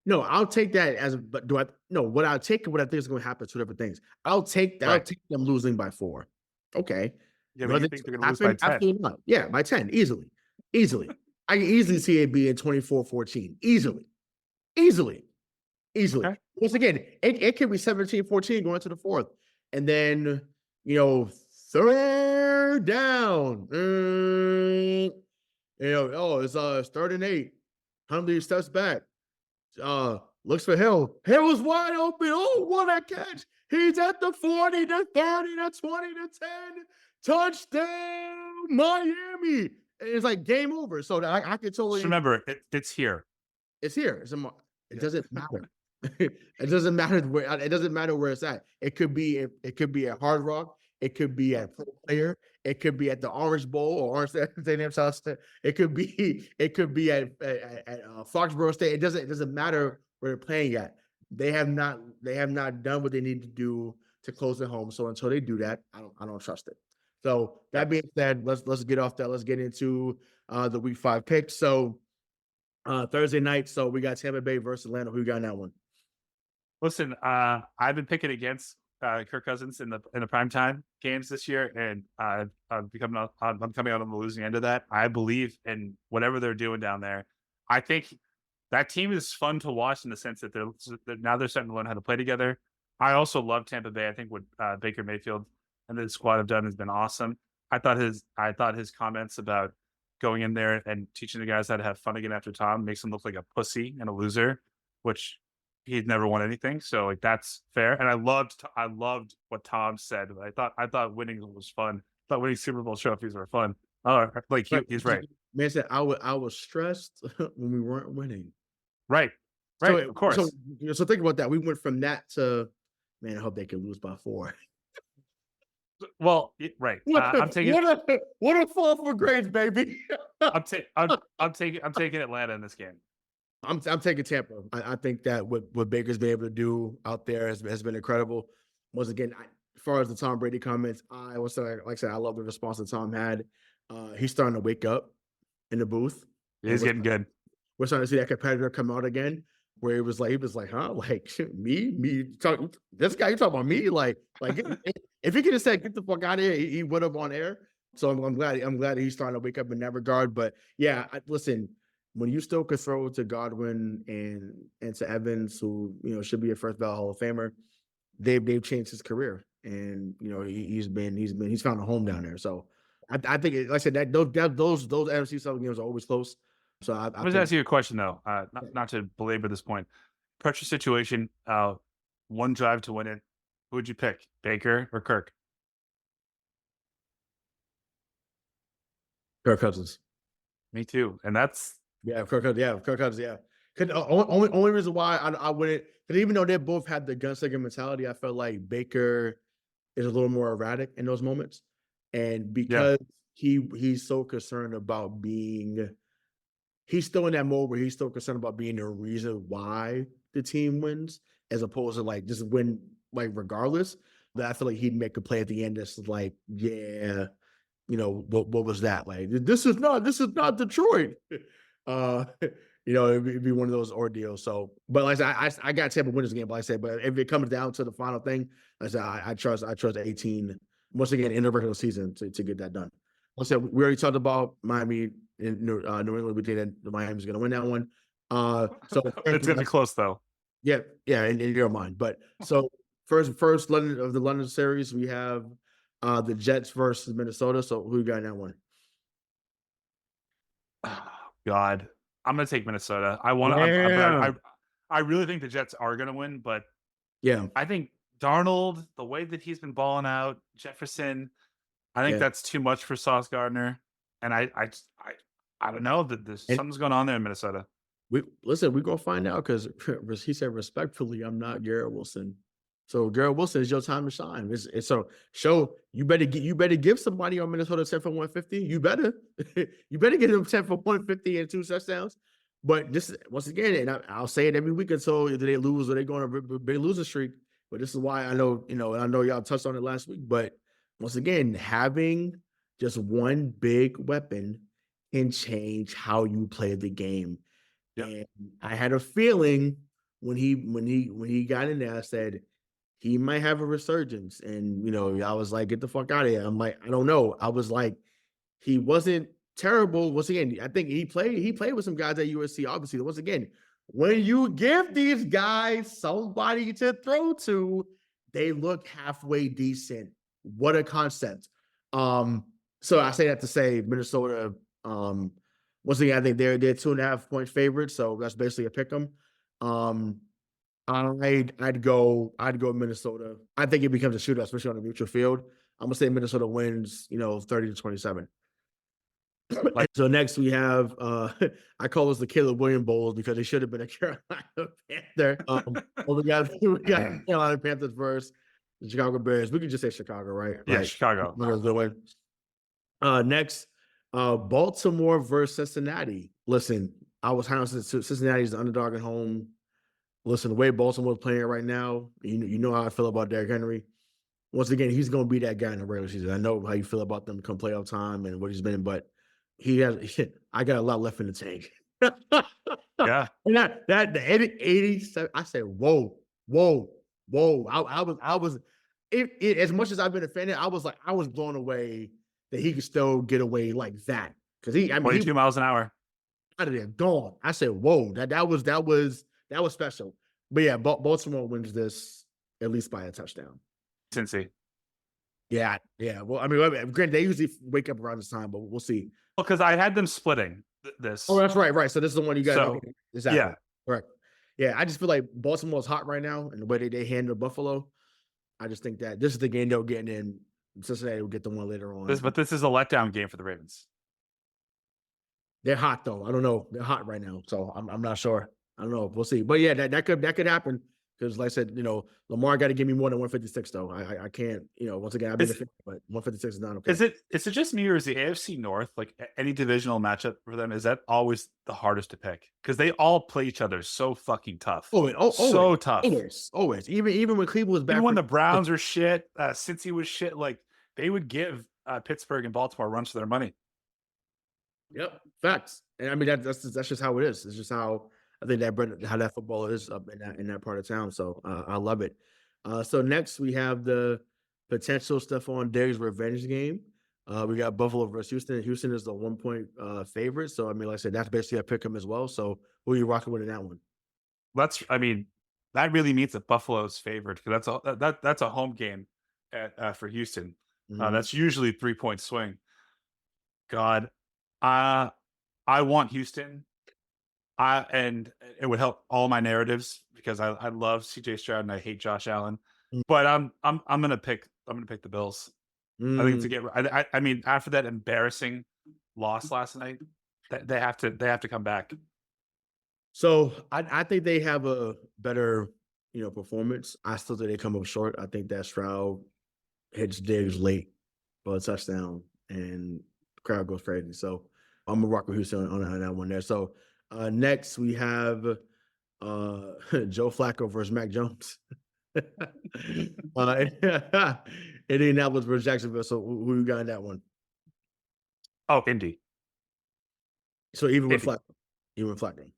No, I'll take that but do I? No, what I think is going to happen is 2 different things. I'll take them losing by 4. Okay. Yeah, but you think they're going to lose by 10? Absolutely not. Yeah, by 10, easily. I can easily see it being 24-14, easily. Okay. Once again, it could be 17-14 going into the 4th, and then 3rd down. It's 3rd and 8. Huntley steps back. Looks for Hill. Hill is wide open. Oh, what a catch. He's at the 40, the 30, the 20, the 10. Touchdown, Miami. It's like game over. So I could totally. Just remember, it's here. It's here. It doesn't matter. It doesn't matter where it's at. It could be at Hard Rock. It could be at Pro Player. It could be at the Orange Bowl or Orange Stadium South. It could be at Foxborough State. It doesn't matter where they're playing at. They have not done what they need to do to close at home. So until they do that, I don't trust it. So that being said, let's get off that. Let's get into the Week 5 picks. So Thursday night. So we got Tampa Bay versus Atlanta. Who got in that one? Listen, I've been picking against Kirk Cousins in the primetime games this year, and I'm coming out on the losing end of that. I believe in whatever they're doing down there. I think that team is fun to watch in the sense that they're starting to learn how to play together. I also love Tampa Bay. I think what Baker Mayfield and the squad have done has been awesome. I thought his comments about going in there and teaching the guys how to have fun again after Tom makes him look like a pussy and a loser, which he'd never won anything. So like that's fair. And I loved what Tom said. I thought winning was fun. I thought winning Super Bowl trophies were fun. Oh, like he's right. Man said I was stressed when we weren't winning. Right. Right. Of course. So think about that. We went from that to, man, I hope they can lose by 4. Well, right. I'm taking what a fall for grades, baby. I'm taking Atlanta in this game. I'm taking Tampa. I think that what Baker's been able to do out there has been incredible. Once again, as far as the Tom Brady comments, like I said, I love the response that Tom had. He's starting to wake up in the booth. He's getting good. We're starting to see that competitor come out again, where he was like, huh? Like me, this guy, you talking about me? Like if he could have said, get the fuck out of here, he would have on air. So I'm glad he's starting to wake up in that regard. But yeah, listen, when you still could throw to Godwin and to Evans, who should be a first ballot Hall of Famer, they've changed his career, and he's found a home down there. So I think, like I said, that those NFC South games are always close. So I'm going to ask you a question though, not to belabor this point. Pressure situation, one drive to win it. Who would you pick, Baker or Kirk? Kirk Cousins. Me too, and that's Kirk Cousins. Yeah. Only reason why I wouldn't, because even though they both had the gunslinger mentality, I felt like Baker is a little more erratic in those moments, and because he's so concerned about being. He's still in that mode where he's still concerned about being the reason why the team wins, as opposed to like just win like regardless. But I feel like he'd make a play at the end that's like, what was that? Like this is not Detroit. It'd be one of those ordeals. So, but like I said, I got Tampa win this game. But like I said, but if it comes down to the final thing, like I said, I trust 18 once again in the regular season to get that done. Like I said, we already talked about Miami. In New England, we think that Miami's going to win that one. So it's going to be close, though. Yeah, in your mind. But so first London of the London series, we have the Jets versus Minnesota. So who you got in that one? Oh, God, I'm going to take Minnesota. I really think the Jets are going to win, but yeah, I think Darnold, the way that he's been balling out, Jefferson, I think that's too much for Sauce Gardner. And I don't know that something's going on there in Minnesota. We're gonna find out, because he said respectfully, I'm not Garrett Wilson. So Garrett Wilson, is your time to shine. It's so show you better give somebody on Minnesota 10 for 150. You better get them 10 for 150 and 2 touchdowns. But this once again, and I'll say it every week until they lose or they go on a big losing streak. But this is why I know I know y'all touched on it last week. But once again, having just one big weapon can change how you play the game. Yep. And I had a feeling when he got in there, I said he might have a resurgence. And I was like, get the fuck out of here. I'm like, I don't know. I was like, he wasn't terrible. Once again, I think he played with some guys at USC. Obviously, once again, when you give these guys somebody to throw to, they look halfway decent. What a concept. So I say that to say Minnesota. Once again, I think they're 2.5 point favorites, so that's basically a pick 'em. I'd go Minnesota. I think it becomes a shootout, especially on a neutral field. I'm gonna say Minnesota wins, 30-27. So next we have I call this the Caleb Williams Bowl because it should have been a Carolina Panther. We got Carolina Panthers versus the Chicago Bears. We could just say Chicago, right? Yeah, Chicago. Next, Baltimore versus Cincinnati. Listen, I was high on Cincinnati's the underdog at home. Listen, the way Baltimore's playing right now, you know how I feel about Derrick Henry. Once again, he's going to be that guy in the regular season. I know how you feel about them come playoff time and what he's been, but I got a lot left in the tank. Yeah. And the 87, I said, whoa. I was as much as I've been offended, I was blown away that he could still get away like that. Because 22 miles an hour. Out of there, gone. I said, whoa, that was special. But yeah, Baltimore wins this at least by a touchdown. Cincy. Yeah. Well, I mean, granted, they usually wake up around this time, but we'll see. Well, because I had them splitting this. Oh, that's right. So this is the one you got. So, okay. Exactly. yeah. Correct. Yeah, I just feel like Baltimore's hot right now, and the way they handle Buffalo, I just think that this is the game they're getting in. Cincinnati will get the one later on. But this is a letdown game for the Ravens. They're hot though. I don't know. They're hot right now, so I'm not sure. I don't know. We'll see. But yeah, that could happen because, like I said, Lamar got to give me more than 156 though. I can't. Once again, I've been a fan, but 156 is not okay. Is it just me, or is the AFC North, like any divisional matchup for them, is that always the hardest to pick? Because they all play each other so fucking tough. So tough. Always. Even when Cleveland was back, even when the Browns were shit, Cincy was shit, like they would give Pittsburgh and Baltimore runs for their money. Yep, facts. And I mean that's just how it is. It's just how I think how that football is up in that part of town. So I love it. So next we have the potential Stephon Diggs revenge game. We got Buffalo versus Houston. Houston is the 1-point favorite. So I mean, like I said, that's basically a pick 'em as well. So who are you rocking with in that one? That really means that Buffalo's favored because that's a home game for Houston. Mhm. That's usually 3-point swing. God. I want Houston. And it would help all my narratives because I love CJ Stroud and I hate Josh Allen. But I'm gonna pick the Bills. I think I mean after that embarrassing loss last night, they have to come back. So I think they have a better performance. I still think they come up short. I think that Stroud hits Diggs late for a touchdown and the crowd goes crazy. So I'm gonna rock with Houston on that one there. So next we have Joe Flacco versus Mac Jones. Indianapolis versus Jacksonville. So who you got in that one? Oh, Indy. So even with Flacco.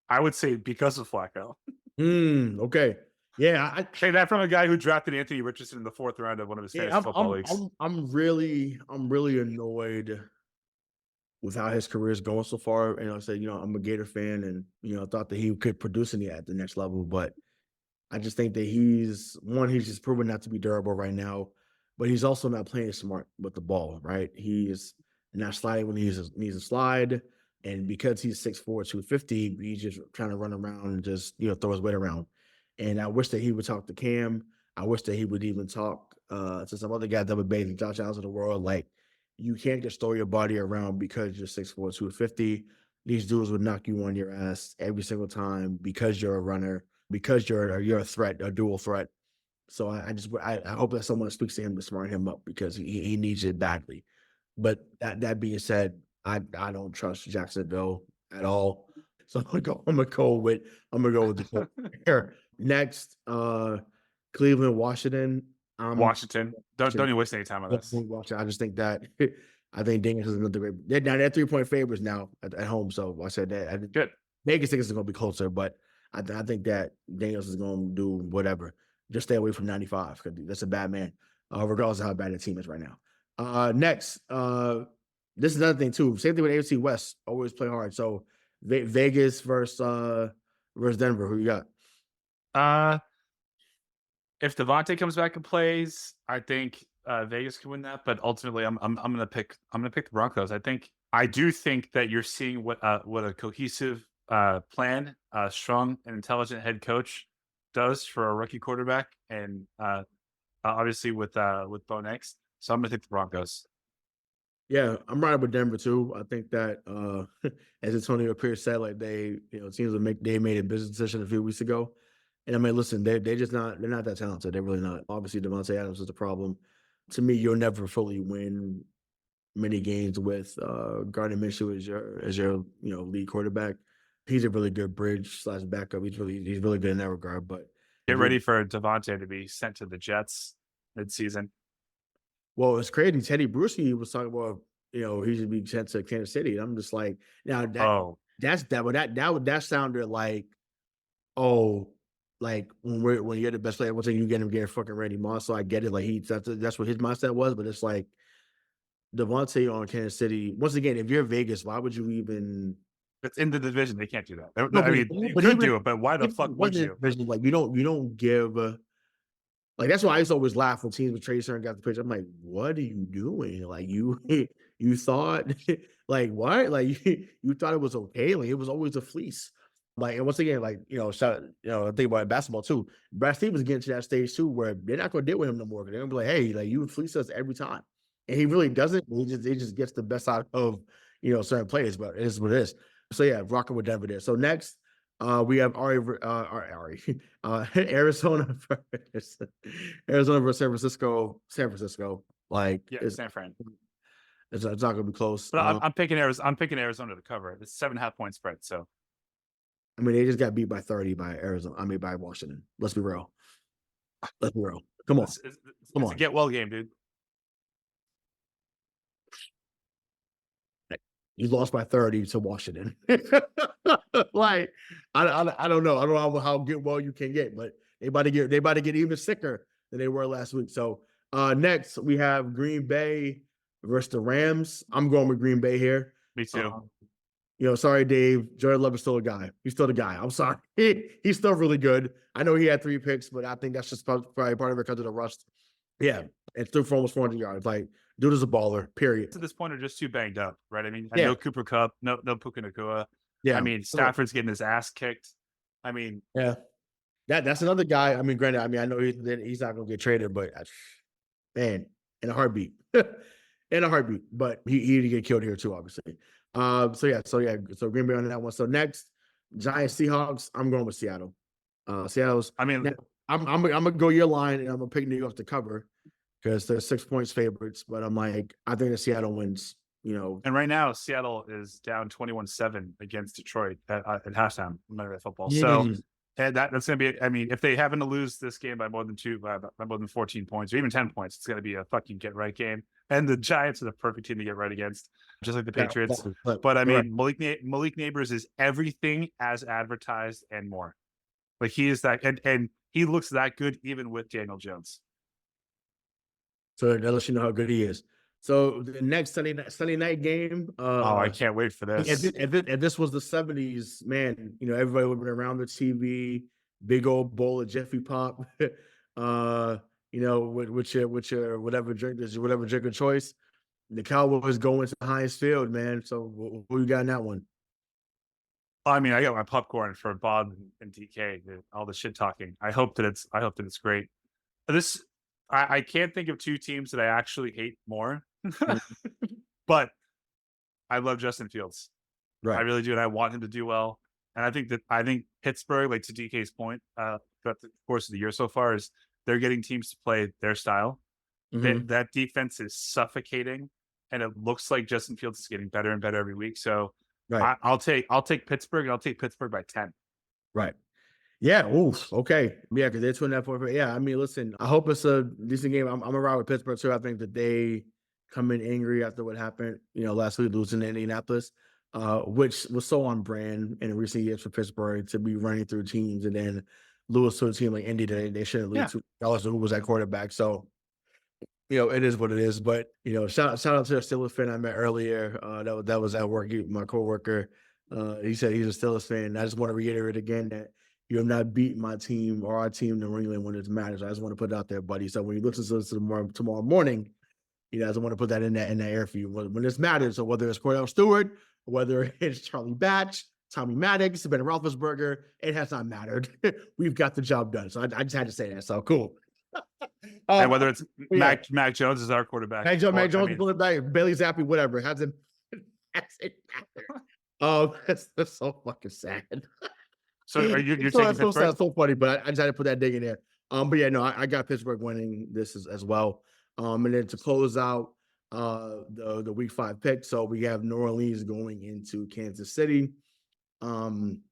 I would say because of Flacco. Okay. Yeah, I say that from a guy who drafted Anthony Richardson in the 4th round of one of his fantasy football leagues. I'm really annoyed with how his career is going so far. And I said, I'm a Gator fan, and I thought that he could produce at the next level, but I just think that he's just proven not to be durable right now, but he's also not playing smart with the ball, right? He's not sliding when he needs a slide, and because he's 6'4", 250, he's just trying to run around and just throw his weight around. And I wish that he would talk to Cam. I wish that he would even talk to some other guy that would bathe the Josh Allen of the world. Like, you can't just throw your body around because you're 6'4", 250. These dudes would knock you on your ass every single time because you're a runner, because you're a threat, a dual threat. So I hope that someone speaks to him to smarten him up because he needs it badly. But that being said, I don't trust Jacksonville at all. So I'm gonna go with the here. Next, Cleveland, Washington. Washington. Don't even waste any time on this. I just think that I think Daniels is another great. They're 3-point favorites now at home. So I said that. Good. Vegas thinks it's going to be closer, but I think that Daniels is going to do whatever. Just stay away from 95 because that's a bad man, regardless of how bad the team is right now. Next, this is another thing too. Same thing with AFC West. Always play hard. So Vegas versus Denver. Who you got? If Devontae comes back and plays, I think Vegas can win that. But ultimately, I'm gonna pick the Broncos. I do think that you're seeing what a cohesive plan, strong and intelligent head coach does for a rookie quarterback, and obviously with Bo next. So I'm gonna take the Broncos. Yeah, I'm riding with Denver too. I think that as Antonio Pierce said, like they made a business decision a few weeks ago. And I mean, listen, they're not that talented. They're really not. Obviously, Devontae Adams is the problem. To me, you'll never fully win many games with Gardner Minshew as your lead quarterback. He's a really good bridge / backup. He's really good in that regard. But get ready for Devontae to be sent to the Jets mid-season. Well, it's crazy. Teddy Bruschi was talking about he should be sent to Kansas City. And I'm just like, now that sounded like like when you're the best player, what's you get him getting fucking Randy Moss. So I get it. Like that's what his mindset was. But it's like Devontae on Kansas City. Once again, if you're Vegas, why would you even? It's in the division. They can't do that. No, you could do it, but why the fuck would you? Like you don't give Like, that's why I used to always laugh when teams would trade certain guys the pitch. I'm like, what are you doing? Like, you you thought like what? Like you thought it was okay? Like, it was always a fleece. Like, and once again, like, I think about basketball too. Brad Stevens getting to that stage too, where they're not gonna deal with him no more. They're gonna be like, hey, like, you fleece us every time. And he really doesn't. He just gets the best out of certain players, but it is what it is. So yeah, rocking with Denver there. So next, we have Arizona versus Arizona versus San Francisco. San Francisco, like, Yeah, San Fran. It's not going to be close. But I'm picking Arizona. I'm picking Arizona to cover it. It's 7.5 point spread. So, I mean, they just got beat by 30 by Arizona. I mean, by Washington. Let's be real. Come on, come on. It's a get well game, dude. You lost by 30 to Washington. Like, I don't know. I don't know how get well you can get, but they about to get even sicker than they were last week. So next we have Green Bay versus the Rams. I'm going with Green Bay here. Me too. Sorry, Dave. Jordan Love is still a guy. He's still the guy. I'm sorry. He's still really good. I know he had 3 picks, but I think that's just probably part of it because of the rust. Yeah, and threw for almost 400 yards. Like, dude is a baller, period. To this point, are just too banged up, right? I mean, no Cooper Kupp, no Puka Nacua. Yeah, I mean, Stafford's getting his ass kicked. I mean, yeah, that's another guy. I mean, granted, I know he's not going to get traded, but man, in a heartbeat, But he get killed here too, obviously. So Green Bay on that one. So next, Giants Seahawks. I'm going with Seattle. Seattle's. I mean, I'm gonna go your line, and I'm gonna pick New York to cover because they're 6 points favorites. But I'm like, I think the Seattle wins. And right now Seattle is down 21-7 against Detroit at halftime. Monday Night Football. Yeah. So that's going to be. I mean, if they happen to lose this game by more than 14 points or even 10 points, it's going to be a fucking get right game. And the Giants are the perfect team to get right against, just like the Patriots. But I mean, right. Malik Neighbors is everything as advertised and more. Like, he is that, and he looks that good even with Daniel Jones. So that lets you know how good he is. So the next Sunday night game. I can't wait for this. If this was the 70s, man, everybody would have been around the TV, big old bowl of Jiffy Pop, with your whatever drink is whatever drink of choice. The Cowboys going to Heinz Field, man. So who you got in that one? I mean, I got my popcorn for Bob and DK, all the shit talking. I hope that it's great. I can't think of 2 teams that I actually hate more, but I love Justin Fields. Right. I really do, and I want him to do well. And I think Pittsburgh, like to DK's point, throughout the course of the year so far, is they're getting teams to play their style. Mm-hmm. That defense is suffocating, and it looks like Justin Fields is getting better and better every week. So right. I'll take Pittsburgh, and I'll take Pittsburgh by 10. Right. Yeah. Oof. Okay. Yeah, because they're 2.5. Yeah. I mean, listen, I hope it's a decent game. I'm around with Pittsburgh too. I think that they come in angry after what happened, last week losing to Indianapolis, which was so on brand in recent years for Pittsburgh to be running through teams and then lose to a team like Indy that they shouldn't lose to. Also, who was that quarterback? So, it is what it is. But shout out to a Steelers fan I met earlier. That was at work. My coworker. He said he's a Steelers fan. I just want to reiterate again that you have not beat my team or our team in New England when it matters. I just want to put it out there, buddy. So when you listen to this tomorrow morning, I just want to put that in that air for you when this matters. So whether it's Cordell Stewart, whether it's Charlie Batch, Tommy Maddox, Ben Roethlisberger, it has not mattered. We've got the job done. So I just had to say that. So cool. And whether it's Mac Jones is our quarterback. Mac Jones is quarterback. Bailey Zappi, whatever. Hasn't matter. That's so fucking sad. So you're taking Pittsburgh? That's so funny, but I just had to put that dig in there. But yeah, no, I got Pittsburgh winning this as well. And then to close out the week 5 pick, so we have New Orleans going into Kansas City. I'm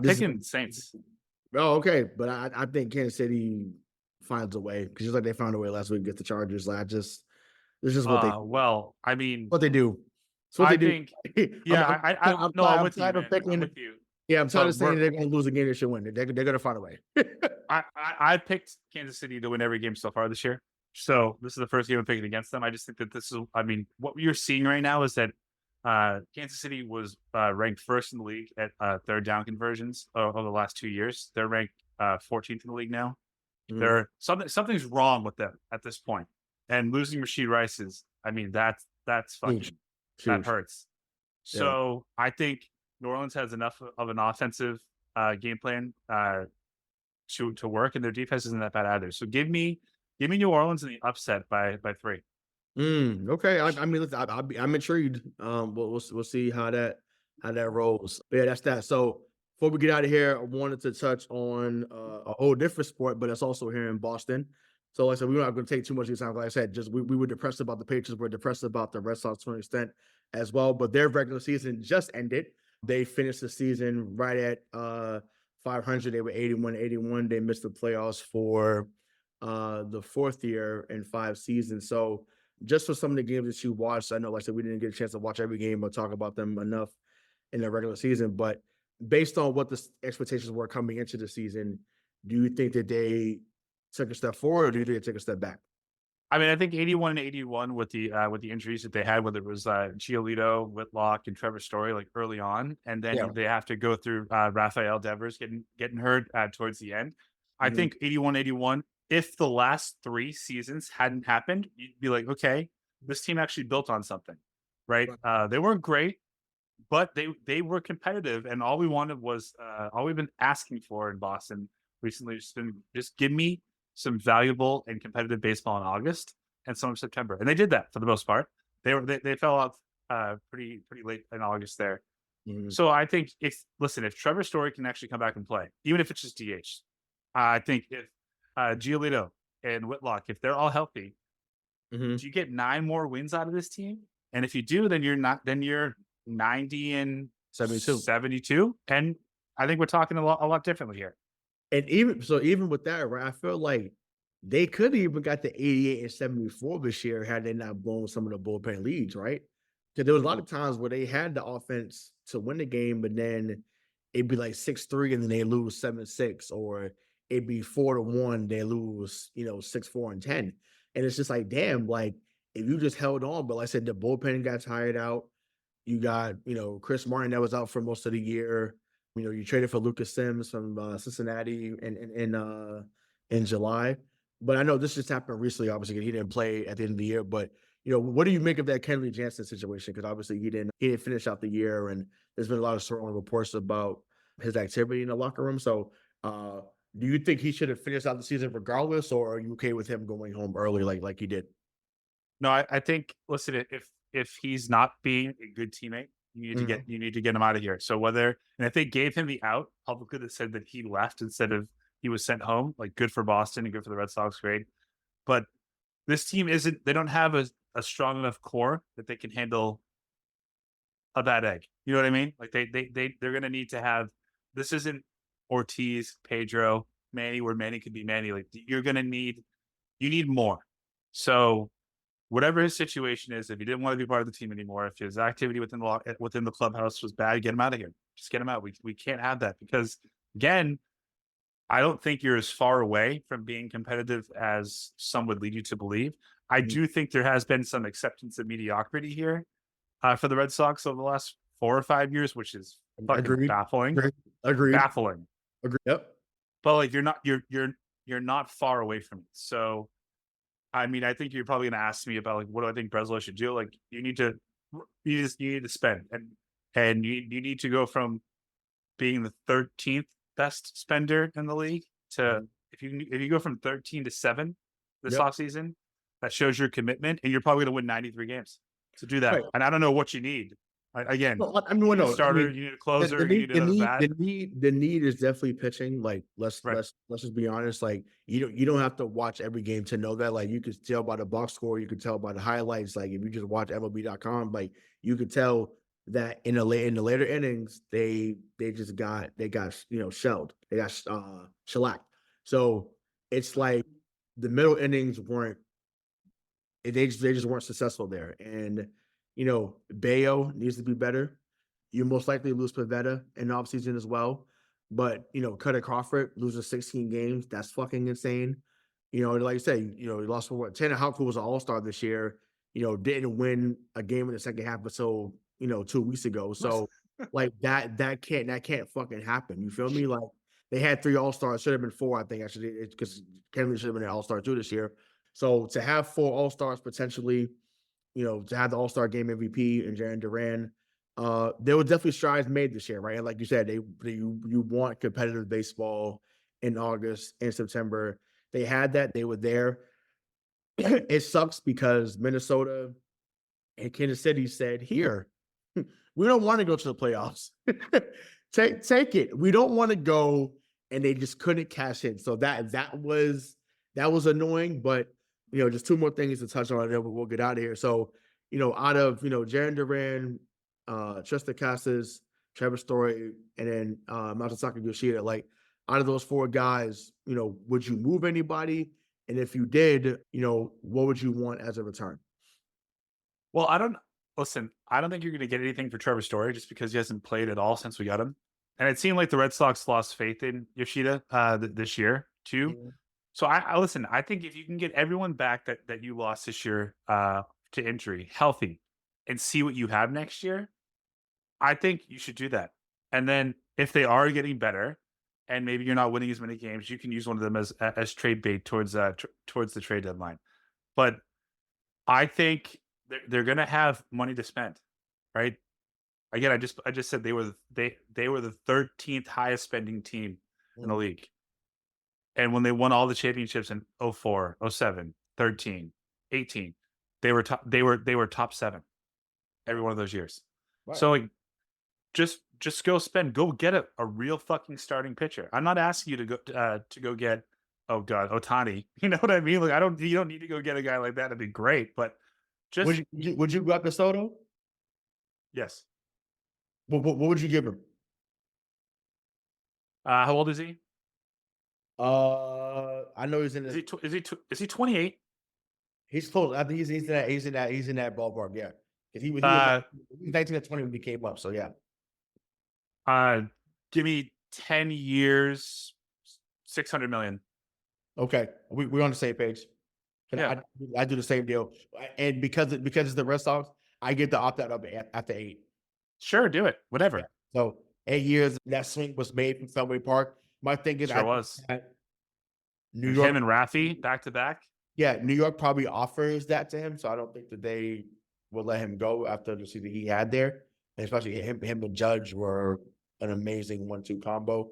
picking Saints. Oh, okay, but I think Kansas City finds a way because just like they found a way last week to get the Chargers. Like this is what they. Well, I mean, what they do. I'm with you. I'm with you. Yeah, I'm tired of saying they're going to lose a game. They should win. They're going to find a way. I picked Kansas City to win every game so far this year. So this is the first game I'm picking against them. I just think that this is. I mean, what you're seeing right now is that Kansas City was ranked first in the league at third down conversions over the last 2 years. They're ranked 14th in the league now. Something's wrong with them at this point. And losing Rashid Rice that's fucking Huge. that hurts. Yeah. So I think New Orleans has enough of an offensive game plan to work, and their defense isn't that bad either. So give me New Orleans in the upset by 3. Okay. I mean, listen, I'm intrigued. We'll see how that rolls. But yeah, that's that. So before we get out of here, I wanted to touch on a whole different sport, but it's also here in Boston. So like I said, we're not going to take too much of your time. Like I said, just we were depressed about the Patriots. We're depressed about the Red Sox to an extent as well. But their regular season just ended. They finished the season right at 500. They were 81. They missed the playoffs for the 4th year in 5 seasons. So just for some of the games that you watched, I know, like I said, we didn't get a chance to watch every game or talk about them enough in the regular season. But based on what the expectations were coming into the season, do you think that they took a step forward, or do you think they took a step back? I mean, I think 81 with the injuries that they had, whether it was Giolito, Whitlock, and Trevor Story, like early on, and then they have to go through Rafael Devers getting hurt towards the end. I think 81, if the last 3 seasons hadn't happened, you'd be like, okay, this team actually built on something, right? They weren't great, but they were competitive, and all we wanted was all we've been asking for in Boston recently has been just give me some valuable and competitive baseball in August and some in September, and they did that for the most part. They fell out pretty late in August there. So I think if Trevor Story can actually come back and play, even if it's just DH, I think if Giolito and Whitlock, if they're all healthy, do you get 9 more wins out of this team? And if you do, then you're 90 and 72. And I think we're talking a lot differently here. And even with that, right, I feel like they could have even got the 88 and 74 this year had they not blown some of the bullpen leads, right? Because there was a lot of times where they had the offense to win the game, but then it'd be like 6-3 and then they lose 7-6, or it'd be 4-1, they lose, 6-4 and 10. And it's just like, damn, like if you just held on, but like I said, the bullpen got tired out. You got, Chris Martin that was out for most of the year. You traded for Lucas Sims from Cincinnati in July. But I know this just happened recently, obviously, he didn't play at the end of the year. But, what do you make of that Kenley Jansen situation? Because obviously he didn't finish out the year, and there's been a lot of swirling reports about his activity in the locker room. So do you think he should have finished out the season regardless, or are you okay with him going home early like he did? No, I think, listen, if he's not being a good teammate, you need to get him out of here. So and if they gave him the out publicly that said that he left instead of he was sent home, like good for Boston and good for the Red Sox, great. But this team they don't have a strong enough core that they can handle a bad egg. You know what I mean? Like they're going to need to have, this isn't Ortiz, Pedro, Manny, where Manny could be Manny. Like you need more. So whatever his situation is, if he didn't want to be part of the team anymore, if his activity within the clubhouse was bad, get him out of here. Just get him out. We can't have that, because again, I don't think you're as far away from being competitive as some would lead you to believe. I do think there has been some acceptance of mediocrity here for the Red Sox over the last 4 or 5 years, which is fucking baffling. Agreed. Baffling. Agreed. Yep. But like you're not far away from it. So I mean, I think you're probably going to ask me about like, what do I think Breslow should do? Like, you need to spend, and you need to go from being the 13th best spender in the league to if you go from 13 to 7 this offseason, that shows your commitment, and you're probably going to win 93 games. So do that. Right. And I don't know what you need. Again, you need a starter, you need a closer, you need another bat. The need is definitely pitching. Like let's just be honest. Like you don't have to watch every game to know that. Like you could tell by the box score, you could tell by the highlights. Like if you just watch MLB.com, like you could tell that in the later innings, they got shelled. They got shellacked. So it's like the middle innings they just weren't successful there. And Bayo needs to be better. You most likely lose Pavetta in the offseason as well. But, Cutter Crawford loses 16 games. That's fucking insane. Like you say, he lost for what? Tanner Houck, who was an all-star this year, didn't win a game in the second half until, 2 weeks ago. So like that can't fucking happen. You feel me? Like They had 3 All-Stars, should have been 4, I think, actually, because Kendrick should have been an All-Star too this year. So to have 4 All-Stars potentially, to have the All-Star game MVP and Jaren Duran, there were definitely strides made this year, right? And like you said, you want competitive baseball in August and September. They had that. They were there. It sucks because Minnesota and Kansas City said, here, we don't want to go to the playoffs. Take it. We don't want to go, and they just couldn't cash in. So that was annoying, but just 2 more things to touch on, and then we'll get out of here. So, out of Jaren Duran, Tristan Casas, Trevor Story, and then Masataka Yoshida, like out of those 4 guys, would you move anybody? And if you did, what would you want as a return? Well, I don't think you're going to get anything for Trevor Story just because he hasn't played at all since we got him. And it seemed like the Red Sox lost faith in Yoshida this year too. Yeah. So I think if you can get everyone back that you lost this year to injury healthy and see what you have next year, I think you should do that. And then if they are getting better and maybe you're not winning as many games, you can use one of them as trade bait towards the trade deadline. But I think they're going to have money to spend, right? Again, I just said they were the 13th highest spending team in the league. And when they won all the championships in 04, 07, 13, 18, they were top 7 every one of those years. Right. So like just go get a real fucking starting pitcher. I'm not asking you to go get Ohtani. You know what I mean? Like you don't need to go get a guy like that. It'd be great, but just would you go after Soto? Yes. What would you give him? How old is he? I know he's in. Is he 28? He's close. I think he's in that ballpark. Yeah, because he was 19 to 20 when he came up. So yeah. Give me 10 years, $600 million. Okay, we're on the same page. Yeah. I do the same deal, and because it's the Red Sox, I get the opt out of it after 8. Sure, do it. Whatever. Yeah. So 8 years, that swing was made from Fenway Park. My thing is, New York, him and Rafi back to back. Yeah, New York probably offers that to him, so I don't think that they will let him go after the season he had there. And especially him and Judge were an amazing 1-2 combo.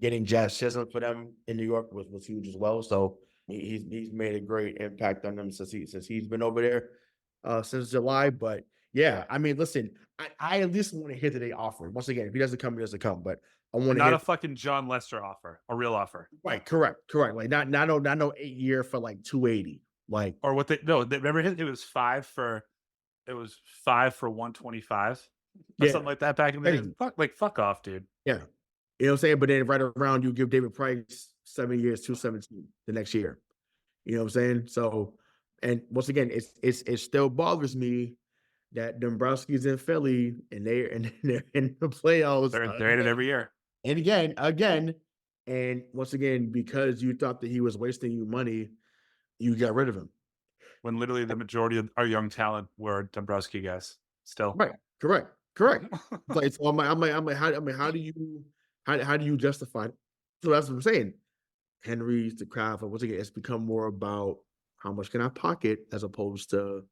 Getting Jazz Chisholm for them in New York was huge as well. So he's made a great impact on them since he's been over there since July. But yeah, I mean, listen, I at least want to hear that they offer. Once again, if he doesn't come, he doesn't come. But I want to not a fucking John Lester offer, a real offer. Right, correct. Like not no 8-year for like 280. Like or what remember it was 5 for 125 or something like that back in the day. Fuck off, dude. Yeah. You know what I'm saying? But then right around you give David Price 7 years, 217 the next year. You know what I'm saying? So, and once again, it still bothers me that Dombrowski's in Philly and they're in the playoffs. They're in it every year. And again, and once again, because you thought that he was wasting you money, you got rid of him. When literally the majority of our young talent were Dombrowski guys. Still, right? Correct. Like, so I'm like, how do you justify it? So that's what I'm saying. Henry's the craft. Once again, it's become more about how much can I pocket as opposed to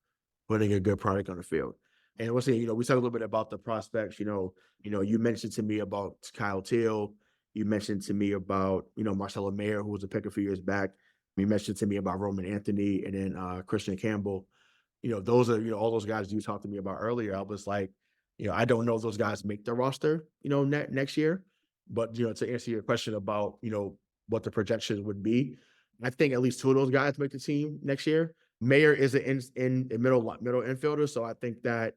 putting a good product on the field. And once again, we talked a little bit about the prospects. You mentioned to me about Kyle Teal. You mentioned to me about Marcelo Mayer, who was a pick a few years back. You mentioned to me about Roman Anthony and then Christian Campbell. Those are all those guys you talked to me about earlier. I was like, I don't know if those guys make the roster, next year. But to answer your question about what the projections would be, I think at least 2 of those guys make the team next year. Mayer is in middle infielder, so I think that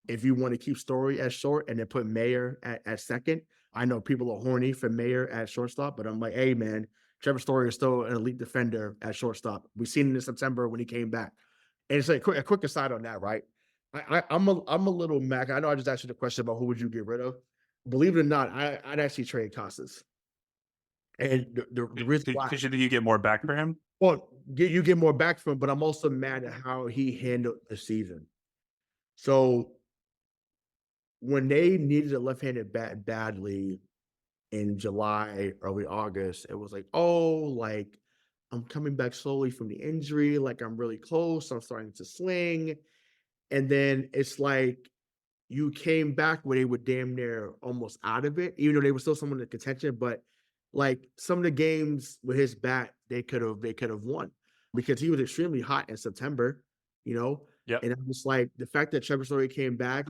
if you want to keep Story at short and then put Mayer at second, I know people are horny for Mayer at shortstop, but I'm like, hey man, Trevor Story is still an elite defender at shortstop. We've seen it in September when he came back. And it's like a quick aside on that, right? I'm a little Mac. I know I just asked you the question about who would you get rid of. Believe it or not, I'd actually trade Casas. And the reason why, because you get more back for him. Well, you get more back from him, but I'm also mad at how he handled the season. So when they needed a left-handed bat badly, in July, early August, it was like, oh, like I'm coming back slowly from the injury. Like I'm really close. I'm starting to sling. And then it's like you came back where they were damn near almost out of it, even though they were still somewhat in contention. But like some of the games with his bat, they could have won because he was extremely hot in September, you know. Yep. And I'm just like the fact that Trevor Story came back,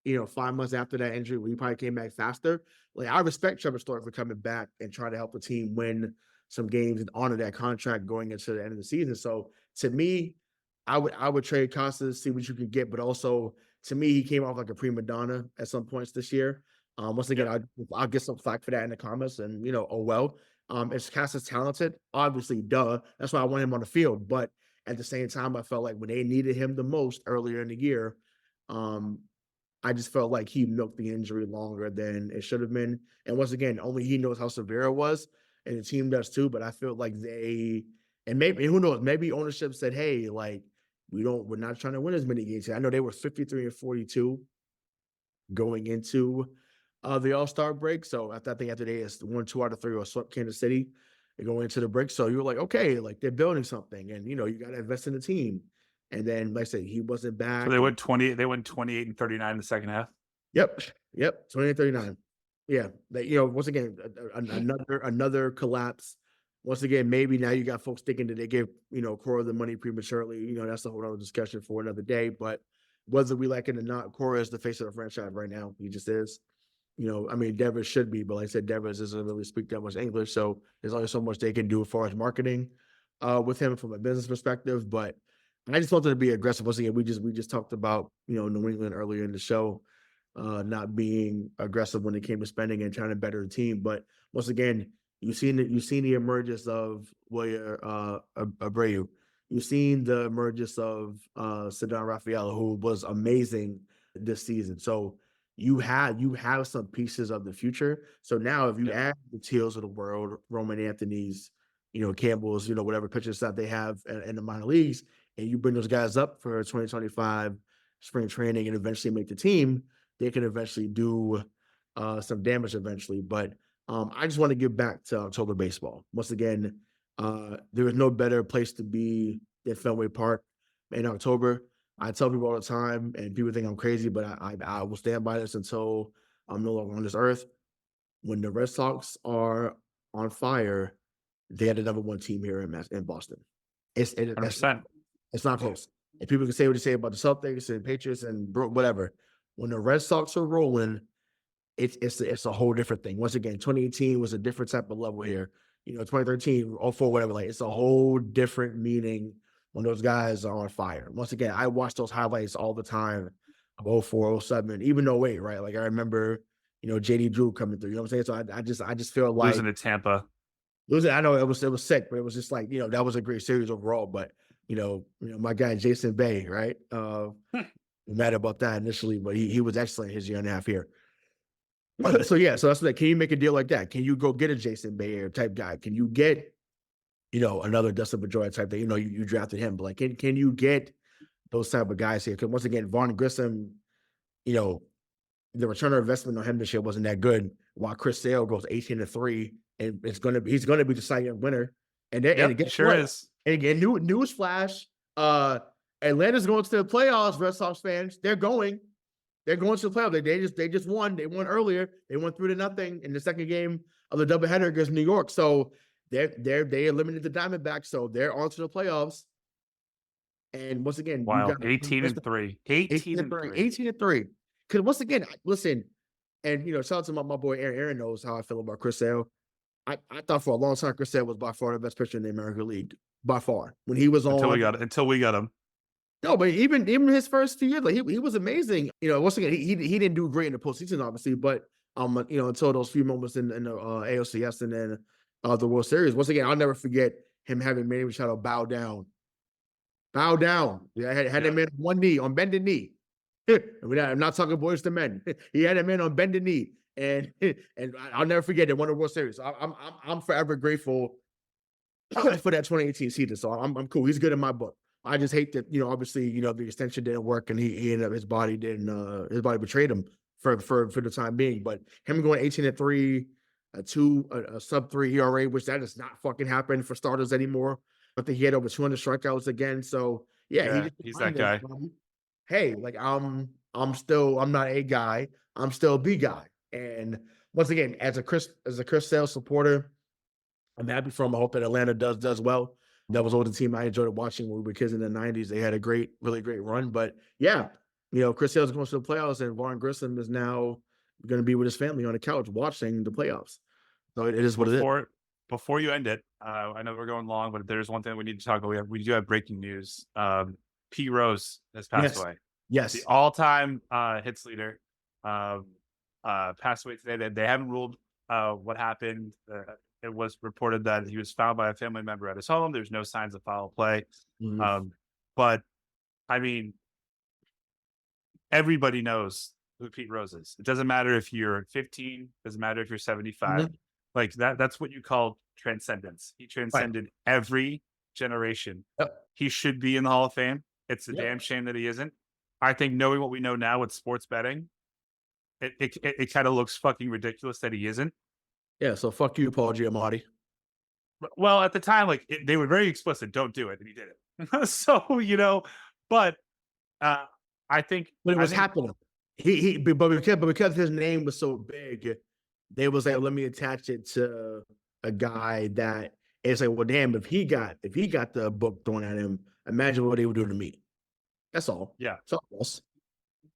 5 months after that injury, where he probably came back faster. Like I respect Trevor Story for coming back and trying to help the team win some games and honor that contract going into the end of the season. So to me, I would trade Costa, see what you could get, but also to me, he came off like a prima donna at some points this year. Once again, I'll get some flack for that in the comments, and oh well. Is Costa's talented? Obviously, duh. That's why I want him on the field. But at the same time, I felt like when they needed him the most earlier in the year, I just felt like he milked the injury longer than it should have been. And once again, only he knows how severe it was, and the team does too. But I feel like and maybe who knows, maybe ownership said, hey, like we're not trying to win as many games. I know they were 53-42 going into the All-Star break. So I think after they won 2 out of 3 or swept Kansas City, they go into the break. So you were like, okay, like they're building something, and you got to invest in the team. And then, like I said, he wasn't back. So they went 28 and 39 in the second half. Yep, 28-39. Yeah, once again, another collapse. Once again, maybe now you got folks thinking that they gave Cora the money prematurely. That's a whole other discussion for another day. But whether we like it or not, Cora is the face of the franchise right now. He just is. Devers should be, but like I said, Devers doesn't really speak that much English, so there's only so much they can do as far as marketing with him from a business perspective. But I just wanted to be aggressive. Once again, we just talked about New England earlier in the show, not being aggressive when it came to spending and trying to better the team. But once again, you've seen the emergence of William Abreu. You've seen the emergence of Cedar Rafaela, who was amazing this season. So you have some pieces of the future. So now if you add the Teals of the world, Roman Anthony's, Campbell's, whatever pitchers that they have in the minor leagues, and you bring those guys up for 2025 spring training and eventually make the team, they can eventually do some damage eventually. But I just want to give back to October baseball. Once again, there is no better place to be than Fenway Park in October. I tell people all the time, and people think I'm crazy, but I will stand by this until I'm no longer on this earth. When the Red Sox are on fire, they are the number 1 team here in Boston. It's 100%. It's not close. And people can say what they say about the Celtics and Patriots and whatever. When the Red Sox are rolling, it's a whole different thing. Once again, 2018 was a different type of level here. 2013, 04, whatever. Like it's a whole different meaning when those guys are on fire. Once again, I watch those highlights all the time of 04, 07, even 08, right? Like I remember, JD Drew coming through. You know what I'm saying? So I just feel like losing to Tampa. I know it was sick, but it was just like, that was a great series overall. But my guy Jason Bay, right? Mad about that initially, but he was excellent his year and a half here. So that's like, can you make a deal like that? Can you go get a Jason Bay type guy? Can you get, another Dustin Pedroia type that you drafted him? But like, can you get those type of guys here? Because once again, Vaughn Grissom, the return on investment on him this year wasn't that good. While Chris Sale goes 18-3, and he's gonna be the Cy Young winner. And again, sure is. And again, news flash, Atlanta's going to the playoffs. Red Sox fans, they're going to the playoffs. They just won. They won earlier. They won 3-0 in the second game of the doubleheader against New York. So they eliminated the Diamondbacks. So they're on to the playoffs. And once again, wow, 18-3. 18-3. Because once again, listen, and shout out to my boy Aaron. Aaron knows how I feel about Chris Sale. I thought for a long time Chris Sale was by far the best pitcher in the American League. By far. When he was on until we got him. No, but even his first few years, like he was amazing. Once again, he didn't do great in the postseason, obviously, but until those few moments in the ALCS and then the World Series. Once again, I'll never forget him having Manny Machado bow down. Yeah, I had him in on one knee, on bended knee. I'm not talking boys to men. He had him in on bended knee, and I'll never forget it. Won the World Series. I'm forever grateful for that 2018 season. So I'm cool. He's good in my book. I just hate that, obviously, the extension didn't work and he ended up, his body betrayed him for the time being. But him going 18-3, a sub-3 ERA, which that does not fucking happen for starters anymore. I think he had over 200 strikeouts again. So yeah, he's that guy. Hey, like I'm not a guy. I'm still a B guy. And once again, as a Chris Sale supporter, I'm happy for him. I hope that Atlanta does well. That was always the team I enjoyed watching when we were kids in the 90s. They had a really great run. But yeah, Chris Sale's going to the playoffs, and Vaughn Grissom is now going to be with his family on the couch watching the playoffs. So it is what it is. Before you end it, I know we're going long, but there's one thing we need to talk about. We do have breaking news. Pete Rose has passed away. Yes. The all-time hits leader passed away today. They haven't ruled what happened. It was reported that he was found by a family member at his home. There's no signs of foul play. Mm-hmm. But, I mean, everybody knows who Pete Rose is. It doesn't matter if you're 15. It doesn't matter if you're 75. Mm-hmm. Like, that's what you call transcendence. He transcended every generation. Yep. He should be in the Hall of Fame. It's a damn shame that he isn't. I think knowing what we know now with sports betting, it kind of looks fucking ridiculous that he isn't. Yeah, so fuck you, Paul Giamatti. Well, at the time, they were very explicit, don't do it, and he did it. So, but I think... But it was happening. But because his name was so big, they was like, let me attach it to a guy that... It's like, well, damn, if he got the book thrown at him, imagine what they would do to me. That's all. Yeah. That's all else.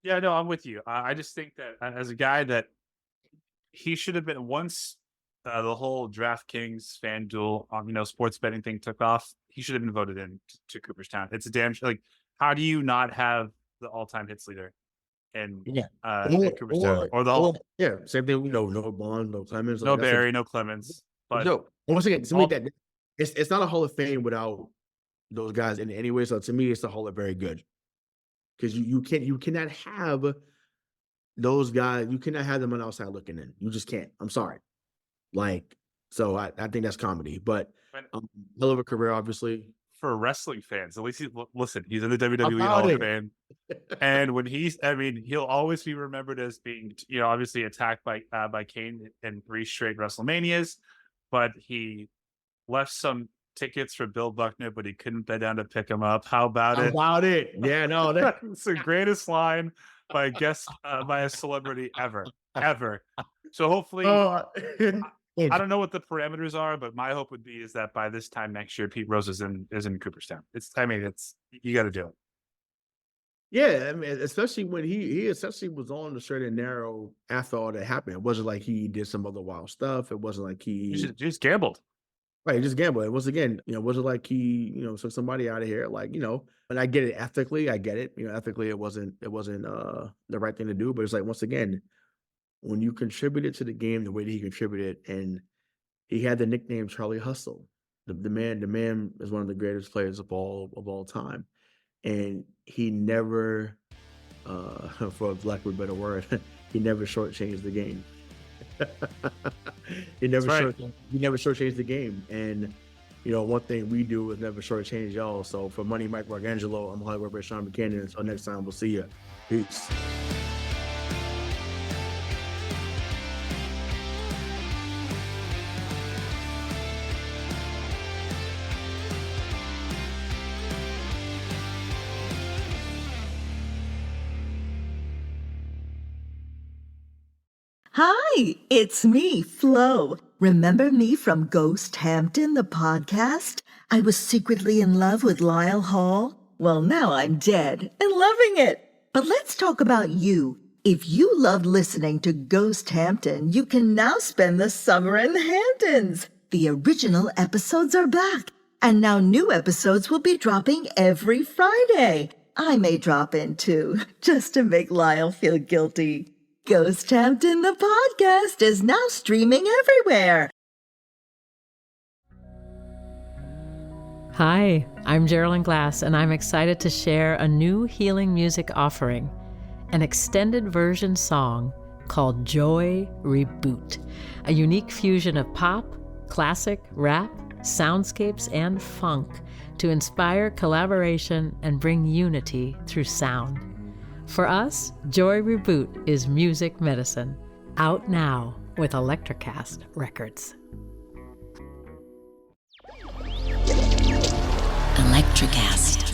Yeah, no, I'm with you. I just think that as a guy that he should have been once the whole DraftKings, FanDuel, sports betting thing took off, he should have been voted in to Cooperstown. It's a damn how do you not have the all-time hits leader in Cooperstown or the whole? Yeah, same thing. No Bond, no Clemens, no Barry, no Clemens. But no, once again, to me that it's not a Hall of Fame without those guys in any way. So to me, it's a Hall of Very Good. Because you cannot have those guys, you cannot have them on the outside looking in. You just can't. I'm sorry. So I think that's comedy. But hell of a career, obviously. For wrestling fans, at least he's in the WWE Hall of Fame. And when he'll always be remembered as being, obviously attacked by Kane in 3 straight WrestleManias, but he left some tickets for Bill Buckner, but he couldn't bet down to pick him up. How about it? Yeah, no, that's the greatest line by a guest by a celebrity ever. So hopefully, I don't know what the parameters are, but my hope would be is that by this time next year, Pete Rose is in Cooperstown. It's you got to do it. Yeah, especially when he essentially was on the straight and narrow after all that happened. It wasn't like he did some other wild stuff. It wasn't like he just gambled. Right, he just gambled. It was again, it wasn't like he, took somebody out of here. And I get it ethically. I get it. Ethically, it wasn't the right thing to do. But it's like, once again, when you contributed to the game the way that he contributed, and he had the nickname Charlie Hustle. The man is one of the greatest players of all time. And he never, for lack of a better word, he never shortchanged the game. He never shortchanged the game. And one thing we do is never shortchange y'all. So for Money Mike Marcangelo, I'm Hollywood Rayshawn Buchanan. Until next time, we'll see you. Peace. Hi, it's me, Flo. Remember me from Ghost Hampton, the podcast? I was secretly in love with Lyle Hall. Well, now I'm dead and loving it. But let's talk about you. If you loved listening to Ghost Hampton, you can now spend the summer in the Hamptons. The original episodes are back, and now new episodes will be dropping every Friday. I may drop in too, just to make Lyle feel guilty. Ghost Hampton, the podcast, is now streaming everywhere. Hi, I'm Geraldine Glass, and I'm excited to share a new healing music offering, an extended version song called Joy Reboot, a unique fusion of pop, classic, rap, soundscapes, and funk to inspire collaboration and bring unity through sound. For us, Joy Reboot is music medicine. Out now with Electrocast Records. Electrocast.